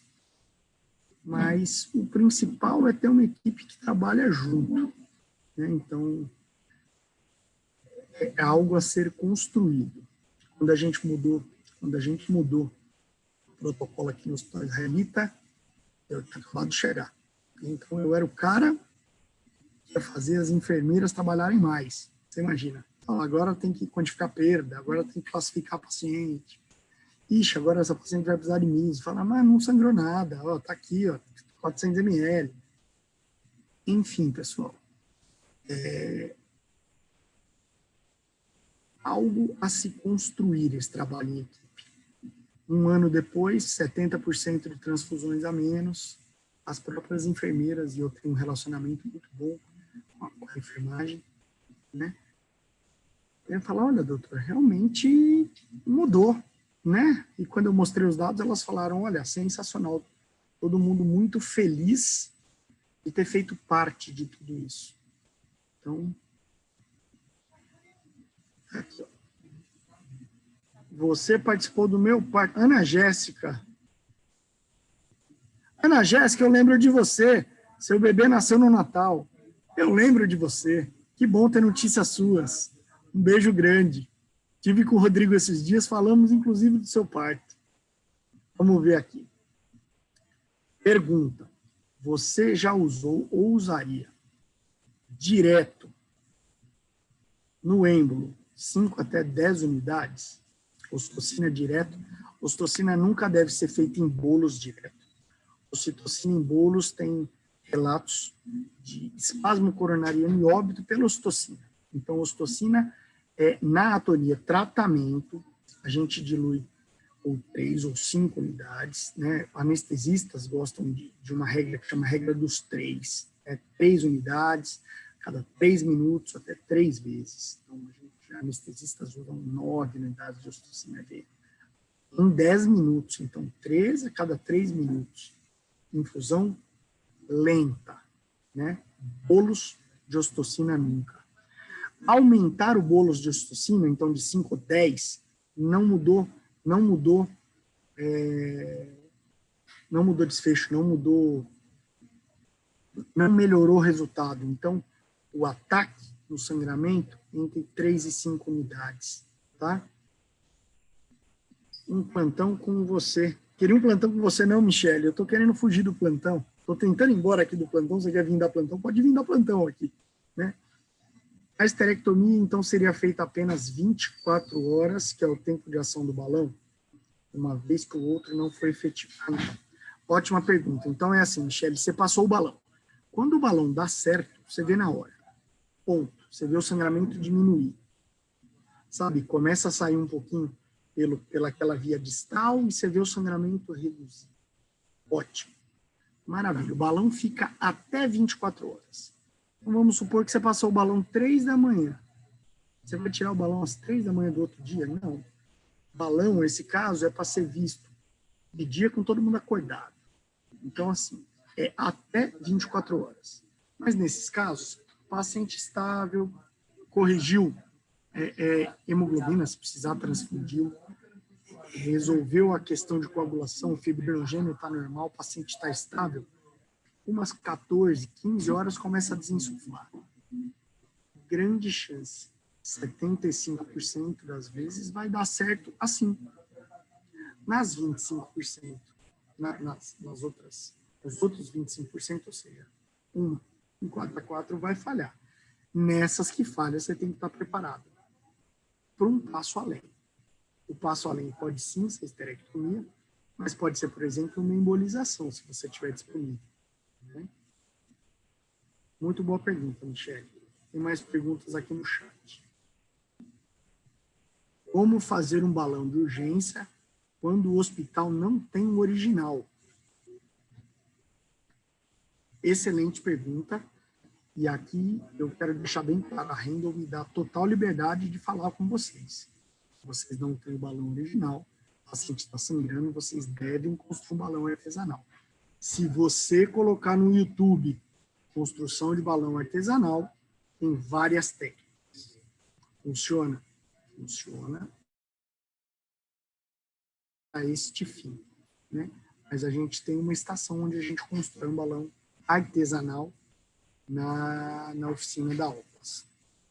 mas o principal é ter uma equipe que trabalha junto. Né? Então, é algo a ser construído. Quando a gente mudou o protocolo aqui no Hospital Israelita, eu tinha acabado de chegar. Então, eu era o cara que ia fazer as enfermeiras trabalharem mais. Você imagina. Então, agora tem que quantificar perda, agora tem que classificar paciente. Ixi, agora essa paciente vai precisar de miso. Fala, mas não sangrou nada. Ó, tá aqui, ó, 400 ml. Enfim, pessoal. Algo a se construir esse trabalho em equipe. Um ano depois, 70% de transfusões a menos, as próprias enfermeiras, e eu tenho um relacionamento muito bom com a enfermagem, né? Eu ia falar, olha, doutor, realmente mudou, né? E quando eu mostrei os dados, elas falaram, olha, sensacional, todo mundo muito feliz de ter feito parte de tudo isso. Então, aqui, ó. Você participou do meu parto. Ana Jéssica, eu lembro de você. Seu bebê nasceu no Natal. Eu lembro de você. Que bom ter notícias suas. Um beijo grande. Tive com o Rodrigo esses dias, falamos inclusive do seu parto. Vamos ver aqui. Pergunta. Você já usou ou usaria direto no êmbolo 5 até 10 unidades? Ocitocina direto. Ocitocina nunca deve ser feita em bolos direto. Ocitocina em bolos tem relatos de espasmo coronariano e óbito pela ocitocina. Então, ocitocina, na atonia tratamento, a gente dilui ou 3 ou 5 unidades, né? Anestesistas gostam de uma regra que chama regra dos 3, 3 unidades, cada 3 minutos, até 3 vezes. Então, anestesistas usam 9 unidades de ocitocina V em 10 minutos, então 3 a cada 3 minutos. Infusão lenta, né? Bolos de ocitocina nunca. Aumentar o bolos de ocitocina, então de 5 a 10, não mudou desfecho, não melhorou o resultado. Então, o ataque no sangramento entre 3 e 5 unidades, tá? Um plantão com você. Queria um plantão com você não, Michele? Eu tô querendo fugir do plantão. Tô tentando ir embora aqui do plantão. Você quer vir dar plantão? Pode vir dar plantão aqui, né? A esterectomia, então, seria feita apenas 24 horas, que é o tempo de ação do balão, uma vez que o outro não foi efetivado. Ótima pergunta. Então, é assim, Michele, você passou o balão. Quando o balão dá certo, você vê na hora. Ponto. Você vê o sangramento diminuir. Sabe? Começa a sair um pouquinho pelaquela via distal e você vê o sangramento reduzir. Ótimo. Maravilha. O balão fica até 24 horas. Então, vamos supor que você passou o balão 3 da manhã. Você vai tirar o balão às 3 da manhã do outro dia? Não. Balão, nesse caso, é para ser visto de dia com todo mundo acordado. Então, assim, é até 24 horas. Mas, nesses casos, paciente estável, corrigiu hemoglobina, se precisar, transfundiu, resolveu a questão de coagulação, o fibrinogênio está normal, o paciente está estável, umas 14, 15 horas começa a desinsuflar. Grande chance, 75% das vezes vai dar certo assim. Nas 25%, nas outras, os outros 25%, ou seja, uma em 4 a 4 vai falhar. Nessas que falha, você tem que estar preparado para um passo além. O passo além pode sim ser esterectomia, mas pode ser, por exemplo, uma embolização, se você tiver disponível. Né? Muito boa pergunta, Michele. Tem mais perguntas aqui no chat. Como fazer um balão de urgência quando o hospital não tem o original? Excelente pergunta. E aqui eu quero deixar bem claro, a Handle me dá total liberdade de falar com vocês. Vocês não têm o balão original, o paciente está sangrando, vocês devem construir um balão artesanal. Se você colocar no YouTube construção de balão artesanal, tem várias técnicas. Funciona? Funciona a este fim, né? Mas a gente tem uma estação onde a gente constrói um balão artesanal na oficina da OPAS.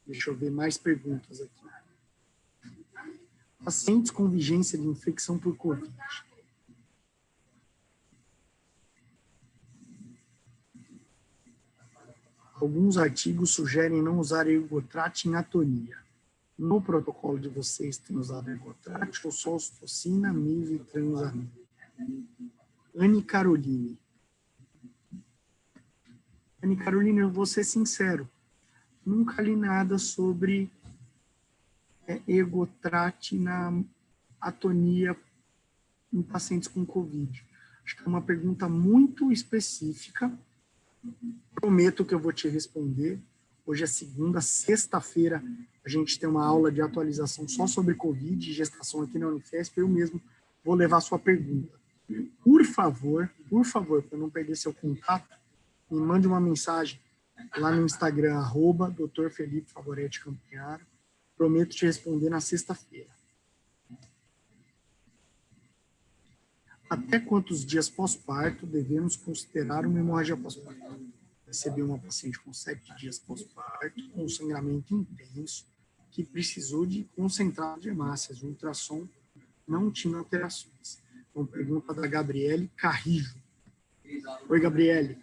Deixa eu ver mais perguntas aqui. Pacientes com vigência de infecção por Covid. Alguns artigos sugerem não usar ergotrate em atonia. No protocolo de vocês tem usado ergotrate ou só ocitocina, miso e tranexamina? Anne Caroline. Anne Caroline, eu vou ser sincero. Nunca li nada sobre ergotrate na atonia em pacientes com Covid. Acho que é uma pergunta muito específica. Prometo que eu vou te responder. Hoje é segunda, sexta-feira, a gente tem uma aula de atualização só sobre Covid e gestação aqui na Unifesp. Eu mesmo vou levar a sua pergunta. Por favor, para não perder seu contato, me mande uma mensagem lá no Instagram, @Dr. Felipe Favoretti Campanharo. Prometo te responder na sexta-feira. Até quantos dias pós-parto devemos considerar uma hemorragia pós-parto? Recebi uma paciente com 7 dias pós-parto, com sangramento intenso, que precisou de concentrado de hemácias. O ultrassom não tinha alterações. Então, pergunta da Gabriele Carrijo. Oi, Gabriele.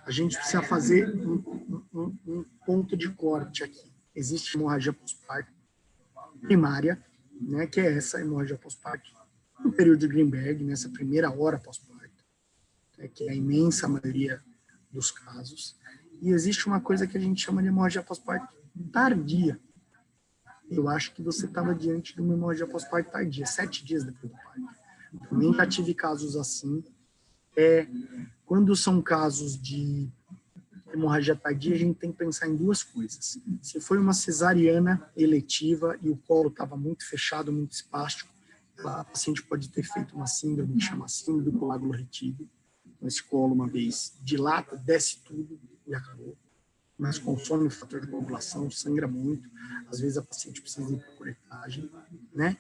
A gente precisa fazer um ponto de corte aqui. Existe hemorragia pós-parto primária, né, que é essa hemorragia pós-parto no período de Greenberg, nessa primeira hora pós-parto. né, que é a imensa maioria dos casos. E existe uma coisa que a gente chama de hemorragia pós-parto tardia. Eu acho que você estava diante de uma hemorragia pós-parto tardia, 7 dias depois do parto. Também já tive casos assim. Quando são casos de hemorragia tardia, a gente tem que pensar em duas coisas. Se foi uma cesariana eletiva e o colo estava muito fechado, muito espástico, a paciente pode ter feito uma síndrome que chama síndrome do coágulo retido. Então, esse colo, uma vez dilata, desce tudo e acabou. Mas consome o fator de coagulação, sangra muito. Às vezes a paciente precisa ir para curetagem, né?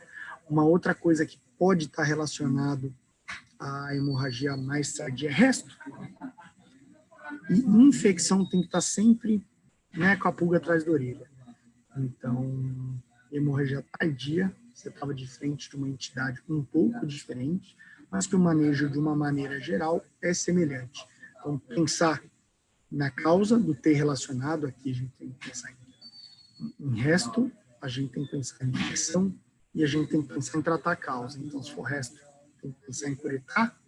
Uma outra coisa que pode estar relacionado à hemorragia mais tardia é resto. E infecção tem que estar sempre, né, com a pulga atrás da orelha. Então, hemorragia tardia, você estava de frente de uma entidade um pouco diferente, mas que o manejo, de uma maneira geral, é semelhante. Então, pensar na causa do ter relacionado, aqui a gente tem que pensar em resto, a gente tem que pensar em infecção e a gente tem que pensar em tratar a causa. Então, se for resto, tem que pensar em curetar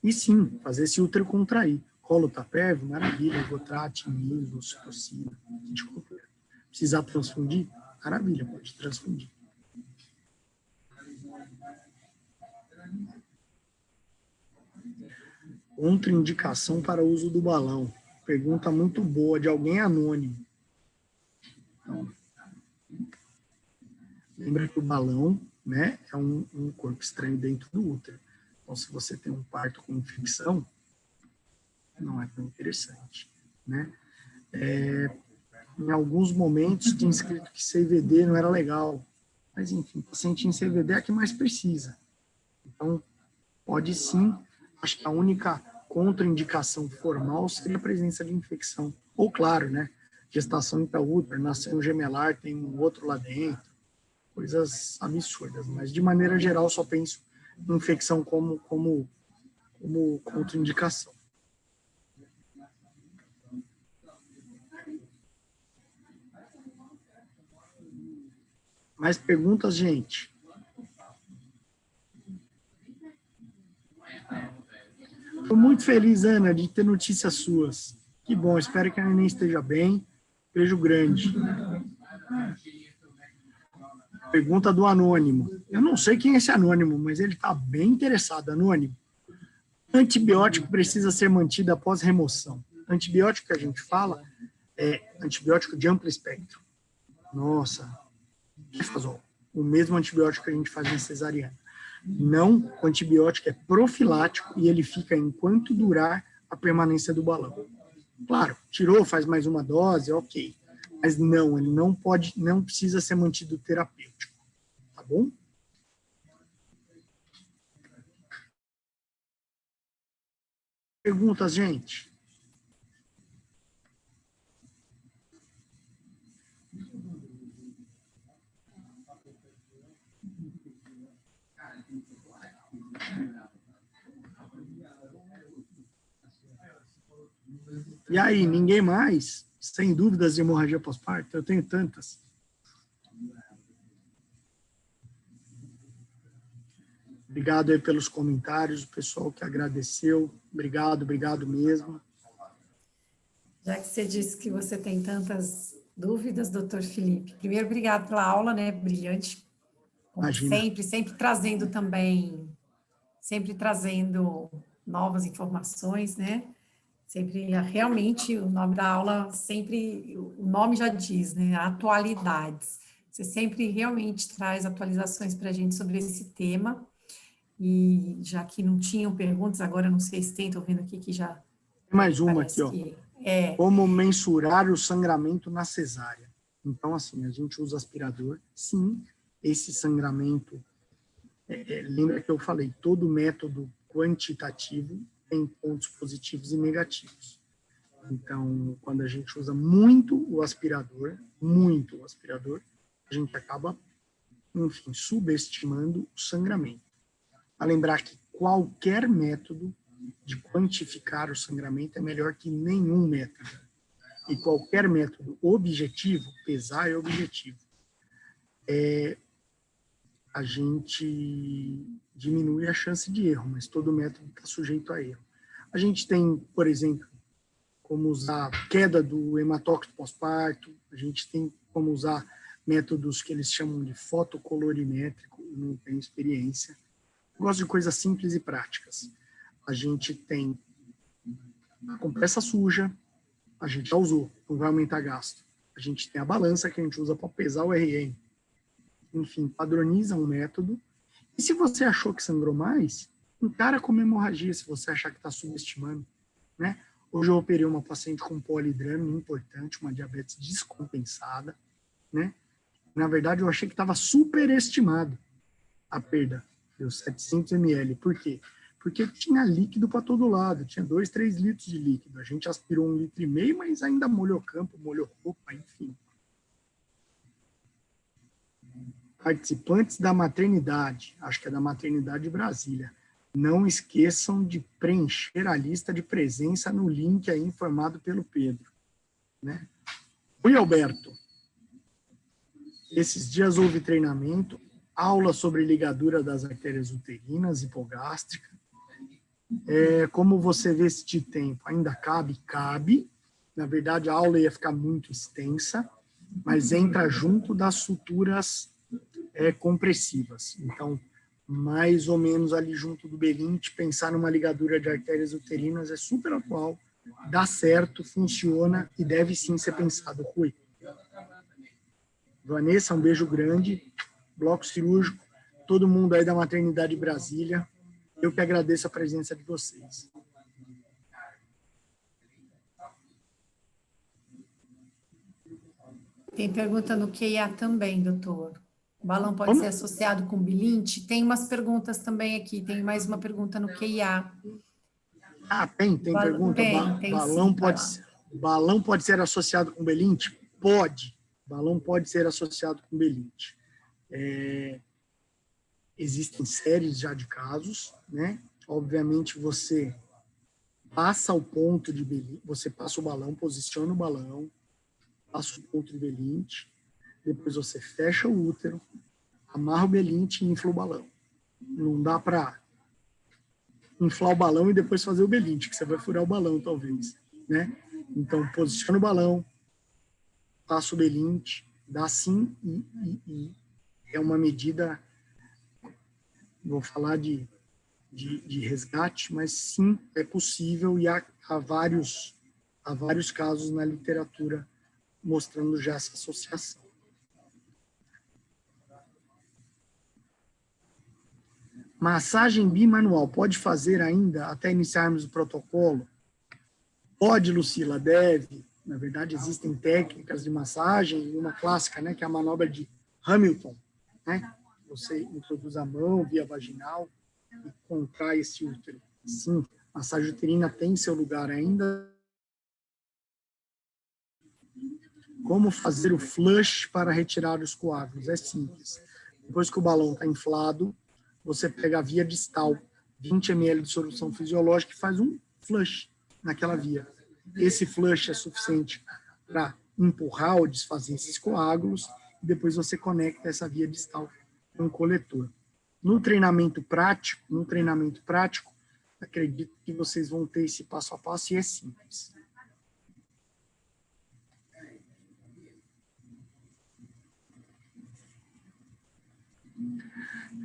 e, sim, fazer esse útero contrair. Colo tá pérvio, maravilha, Votrate, Miso, Citocina, anticultura. Precisar transfundir? Maravilha, pode transfundir. Contraindicação para o uso do balão. Pergunta muito boa, de alguém anônimo. Então, lembra que o balão, né, é um corpo estranho dentro do útero. Então, se você tem um parto com infecção, não é tão interessante, né? Em alguns momentos tinha escrito que CVD não era legal, mas enfim, paciente em CVD é a que mais precisa. Então, pode sim, acho que a única contraindicação formal seria a presença de infecção. Ou claro, né, gestação intraútero, nasceu um gemelar, tem um outro lá dentro, coisas absurdas, mas de maneira geral só penso em infecção como contraindicação. Mais perguntas, gente? Estou muito feliz, Ana, de ter notícias suas. Que bom, espero que a neném esteja bem. Beijo grande. Pergunta do anônimo. Eu não sei quem é esse anônimo, mas ele está bem interessado. Anônimo. Antibiótico precisa ser mantido após remoção. Antibiótico que a gente fala é antibiótico de amplo espectro. Nossa, o mesmo antibiótico que a gente faz em cesariana. Não, o antibiótico é profilático e ele fica enquanto durar a permanência do balão. Claro, tirou, faz mais uma dose, ok. Mas não, ele não precisa ser mantido terapêutico. Tá bom? Perguntas, gente? E aí, ninguém mais? Sem dúvidas de hemorragia pós-parto? Eu tenho tantas. Obrigado aí pelos comentários, o pessoal que agradeceu. Obrigado mesmo. Já que você disse que você tem tantas dúvidas, doutor Felipe, primeiro, obrigado pela aula, né? Brilhante, como Imagina. sempre trazendo novas informações, né? Sempre, realmente, o nome da aula, o nome já diz, né? Atualidades. Você sempre realmente traz atualizações para a gente sobre esse tema. E já que não tinham perguntas, agora não sei se tem, estou vendo aqui que já... Tem mais uma aqui, ó. Como mensurar o sangramento na cesárea? Então, assim, a gente usa aspirador. Sim, esse sangramento... lembra que eu falei, todo método quantitativo tem pontos positivos e negativos. Então, quando a gente usa muito o aspirador, a gente acaba, enfim, subestimando o sangramento. A lembrar que qualquer método de quantificar o sangramento é melhor que nenhum método. E qualquer método objetivo, pesar é objetivo, a gente diminui a chance de erro, mas todo método está sujeito a erro. A gente tem, por exemplo, como usar queda do hematócrito pós-parto, a gente tem como usar métodos que eles chamam de fotocolorimétrico, eu não tenho experiência. Eu gosto de coisas simples e práticas. A gente tem a compressa suja, a gente já usou, não vai aumentar gasto. A gente tem a balança que a gente usa para pesar o RN. Enfim, padroniza um método. E se você achou que sangrou mais, encara como hemorragia, se você achar que está subestimando, né? Hoje eu operei uma paciente com polidrame importante, uma diabetes descompensada, né? Na verdade, eu achei que estava superestimado a perda, deu 700 ml. Por quê? Porque tinha líquido para todo lado, tinha 2, 3 litros de líquido. A gente aspirou 1,5 litro, mas ainda molhou campo, molhou roupa, enfim. Participantes da maternidade, acho que é da maternidade de Brasília, não esqueçam de preencher a lista de presença no link aí informado pelo Pedro, né? Oi, Alberto. Esses dias houve treinamento, aula sobre ligadura das artérias uterinas, hipogástrica. Como você vê este tempo? Ainda cabe? Cabe. Na verdade, a aula ia ficar muito extensa, mas entra junto das suturas compressivas. Então, mais ou menos ali junto do belinte, pensar numa ligadura de artérias uterinas é super atual, dá certo, funciona e deve sim ser pensado. Rui. Vanessa, um beijo grande, bloco cirúrgico, todo mundo aí da Maternidade Brasília, eu que agradeço a presença de vocês. Tem pergunta no QIA também, doutor. O balão pode ser associado com bilinte? Tem umas perguntas também aqui, tem mais uma pergunta no QIA. Tem pergunta? Tem Balão pode ser associado com belinte? Pode. Balão pode ser associado com belinte. Existem séries já de casos, né? Obviamente, você passa o ponto de belinte, você passa o balão, posiciona o balão, passa o ponto de belinte, depois você fecha o útero, amarra o belinte e infla o balão. Não dá para inflar o balão e depois fazer o belinte, que você vai furar o balão, talvez, né? Então, posiciona o balão, passa o belinte, dá sim e é uma medida, vou falar de resgate, mas sim, é possível e há vários casos na literatura mostrando já essa associação. Massagem bimanual, pode fazer ainda até iniciarmos o protocolo? Pode, Lucila, deve. Na verdade, existem técnicas de massagem, uma clássica, né, que é a manobra de Hamilton, né? Você introduz a mão via vaginal e contrai esse útero. Sim, a massagem uterina tem seu lugar ainda. Como fazer o flush para retirar os coágulos? É simples. Depois que o balão está inflado, você pega a via distal, 20 ml de solução fisiológica e faz um flush naquela via. Esse flush é suficiente para empurrar ou desfazer esses coágulos e depois você conecta essa via distal com um coletor. No treinamento prático, acredito que vocês vão ter esse passo a passo e é simples.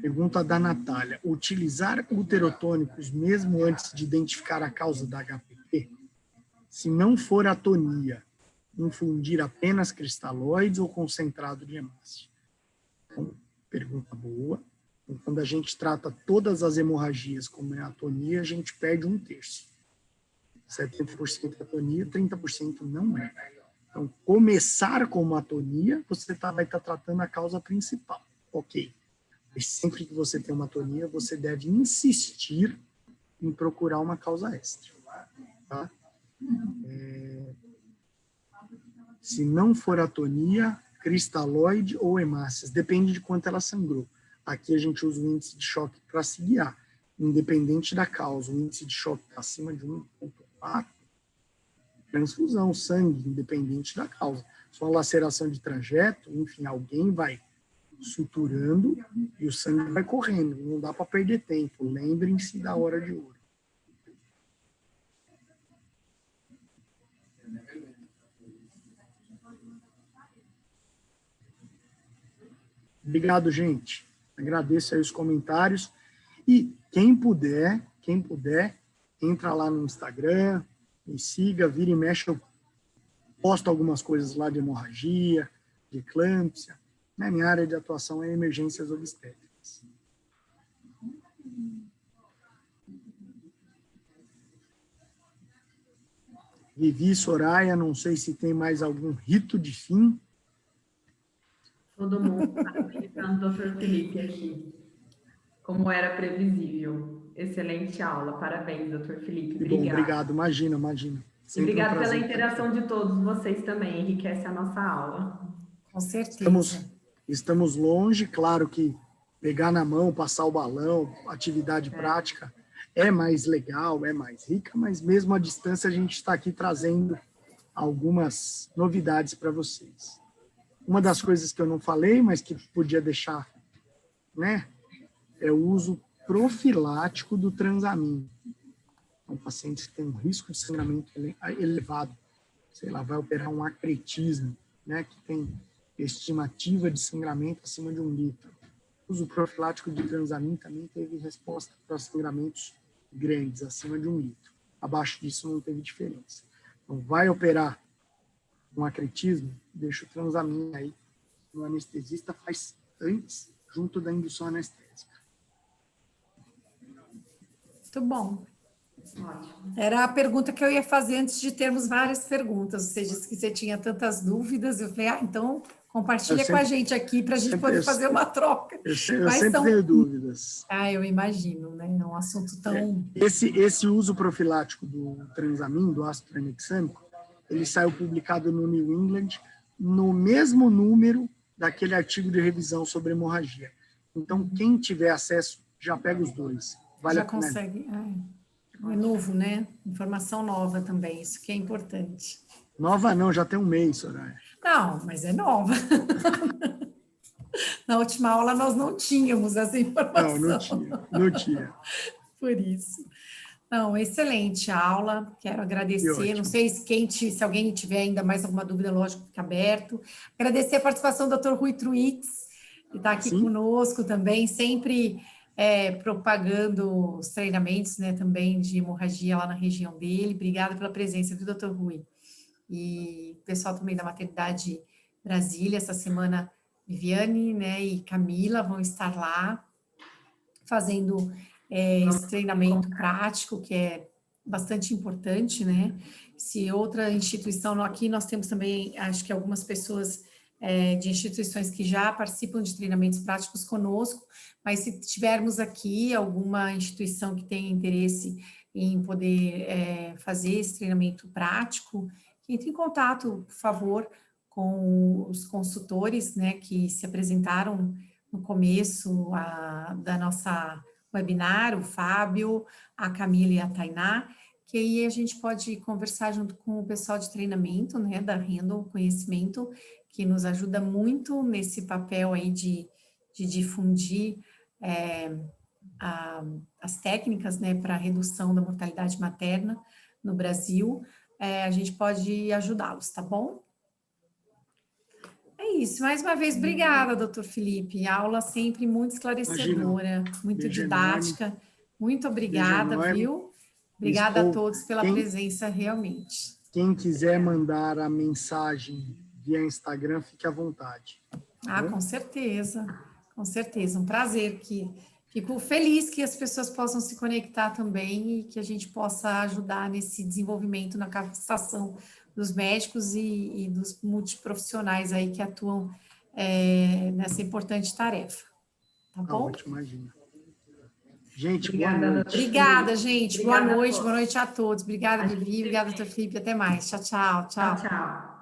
Pergunta da Natália. Utilizar uterotônicos mesmo antes de identificar a causa da HPP? Se não for atonia, infundir apenas cristalóides ou concentrado de hemácia? Então, pergunta boa. Então, quando a gente trata todas as hemorragias como é atonia, a gente perde 1/3. 70% é atonia, 30% não é. Então, começar com uma atonia, você vai estar tratando a causa principal. Ok. Mas sempre que você tem uma atonia, você deve insistir em procurar uma causa extra. Tá? Se não for atonia, cristalóide ou hemácias, depende de quanto ela sangrou. Aqui a gente usa o índice de choque para se guiar, independente da causa. O índice de choque está acima de 1,4, transfusão, sangue, independente da causa. Só laceração de trajeto, enfim, alguém vai suturando e o sangue vai correndo. Não dá para perder tempo. Lembrem-se da hora de ouro. Obrigado, gente. Agradeço aí os comentários. E quem puder, entra lá no Instagram, me siga, vira e mexe, eu posto algumas coisas lá de hemorragia, de eclâmpsia. Minha área de atuação é emergências obstétricas. Vivi, Soraya, não sei se tem mais algum rito de fim. Todo mundo parabenizando o Dr. Felipe aqui, como era previsível. Excelente aula, parabéns, Dr. Felipe. Que bom, Obrigada. obrigado, imagina. E obrigado pela interação de todos vocês também, enriquece a nossa aula. Com certeza. Estamos longe, claro que pegar na mão, passar o balão, atividade prática é mais legal, é mais rica, mas mesmo à distância a gente está aqui trazendo algumas novidades para vocês. Uma das coisas que eu não falei, mas que podia deixar, né, é o uso profilático do Transamin. Então, pacientes que têm um risco de sangramento elevado, sei lá, vai operar um acretismo, né, que tem estimativa de sangramento acima de 1 litro. O uso profilático de Transamin também teve resposta para sangramentos grandes, acima de 1 litro. Abaixo disso não teve diferença. Então, vai operar um acretismo, deixa o Transamin aí. O anestesista faz antes, junto da indução anestésica. Muito bom. Ótimo. Era a pergunta que eu ia fazer antes de termos várias perguntas. Você disse que você tinha tantas dúvidas. Eu falei, então compartilha com a gente aqui para a gente poder fazer uma troca. Eu sempre tenho dúvidas. Eu imagino, né? É um assunto tão... Esse uso profilático do Transamin, do ácido tranexâmico, ele saiu publicado no New England no mesmo número daquele artigo de revisão sobre hemorragia. Então, quem tiver acesso, já pega os dois. Vale já consegue. É novo, né? Informação nova também, isso que é importante. Nova não, já tem 1 mês, Soraya. Não, mas é nova. Na última aula nós não tínhamos essa informação. Não tinha. Por isso. Não, excelente aula, quero agradecer, não sei se alguém tiver ainda mais alguma dúvida, lógico, fica aberto. Agradecer a participação do Dr. Rui Truitz, que está aqui conosco também, sempre propagando os treinamentos, né, também de hemorragia lá na região dele. Obrigada pela presença, viu, Dr. Rui? E o pessoal também da Maternidade Brasília, essa semana, Viviane, né, e Camila vão estar lá fazendo esse treinamento prático, que é bastante importante, né? Se outra instituição, aqui nós temos também, acho que algumas pessoas de instituições que já participam de treinamentos práticos conosco, mas se tivermos aqui alguma instituição que tenha interesse em poder fazer esse treinamento prático, entre em contato, por favor, com os consultores, né, que se apresentaram no começo da nossa webinar, o Fábio, a Camila e a Tainá, que aí a gente pode conversar junto com o pessoal de treinamento, né, da Handle Conhecimento, que nos ajuda muito nesse papel aí de difundir as técnicas, né, para a redução da mortalidade materna no Brasil. A gente pode ajudá-los, tá bom? É isso, mais uma vez, obrigada, doutor Felipe, aula sempre muito esclarecedora, muito didática, muito obrigada, viu? Obrigada a todos pela presença, realmente. Quem quiser mandar a mensagem via Instagram, fique à vontade. Com certeza, um prazer, fico feliz que as pessoas possam se conectar também e que a gente possa ajudar nesse desenvolvimento, na capacitação dos médicos e dos multiprofissionais aí que atuam nessa importante tarefa. Tá bom? Ótimo, imagina. Gente, obrigada, boa noite. Obrigada, gente. Boa noite a todos. Obrigada, Vivi. Obrigada, doutor Felipe. Até mais. Tchau, tchau. Tchau, tchau.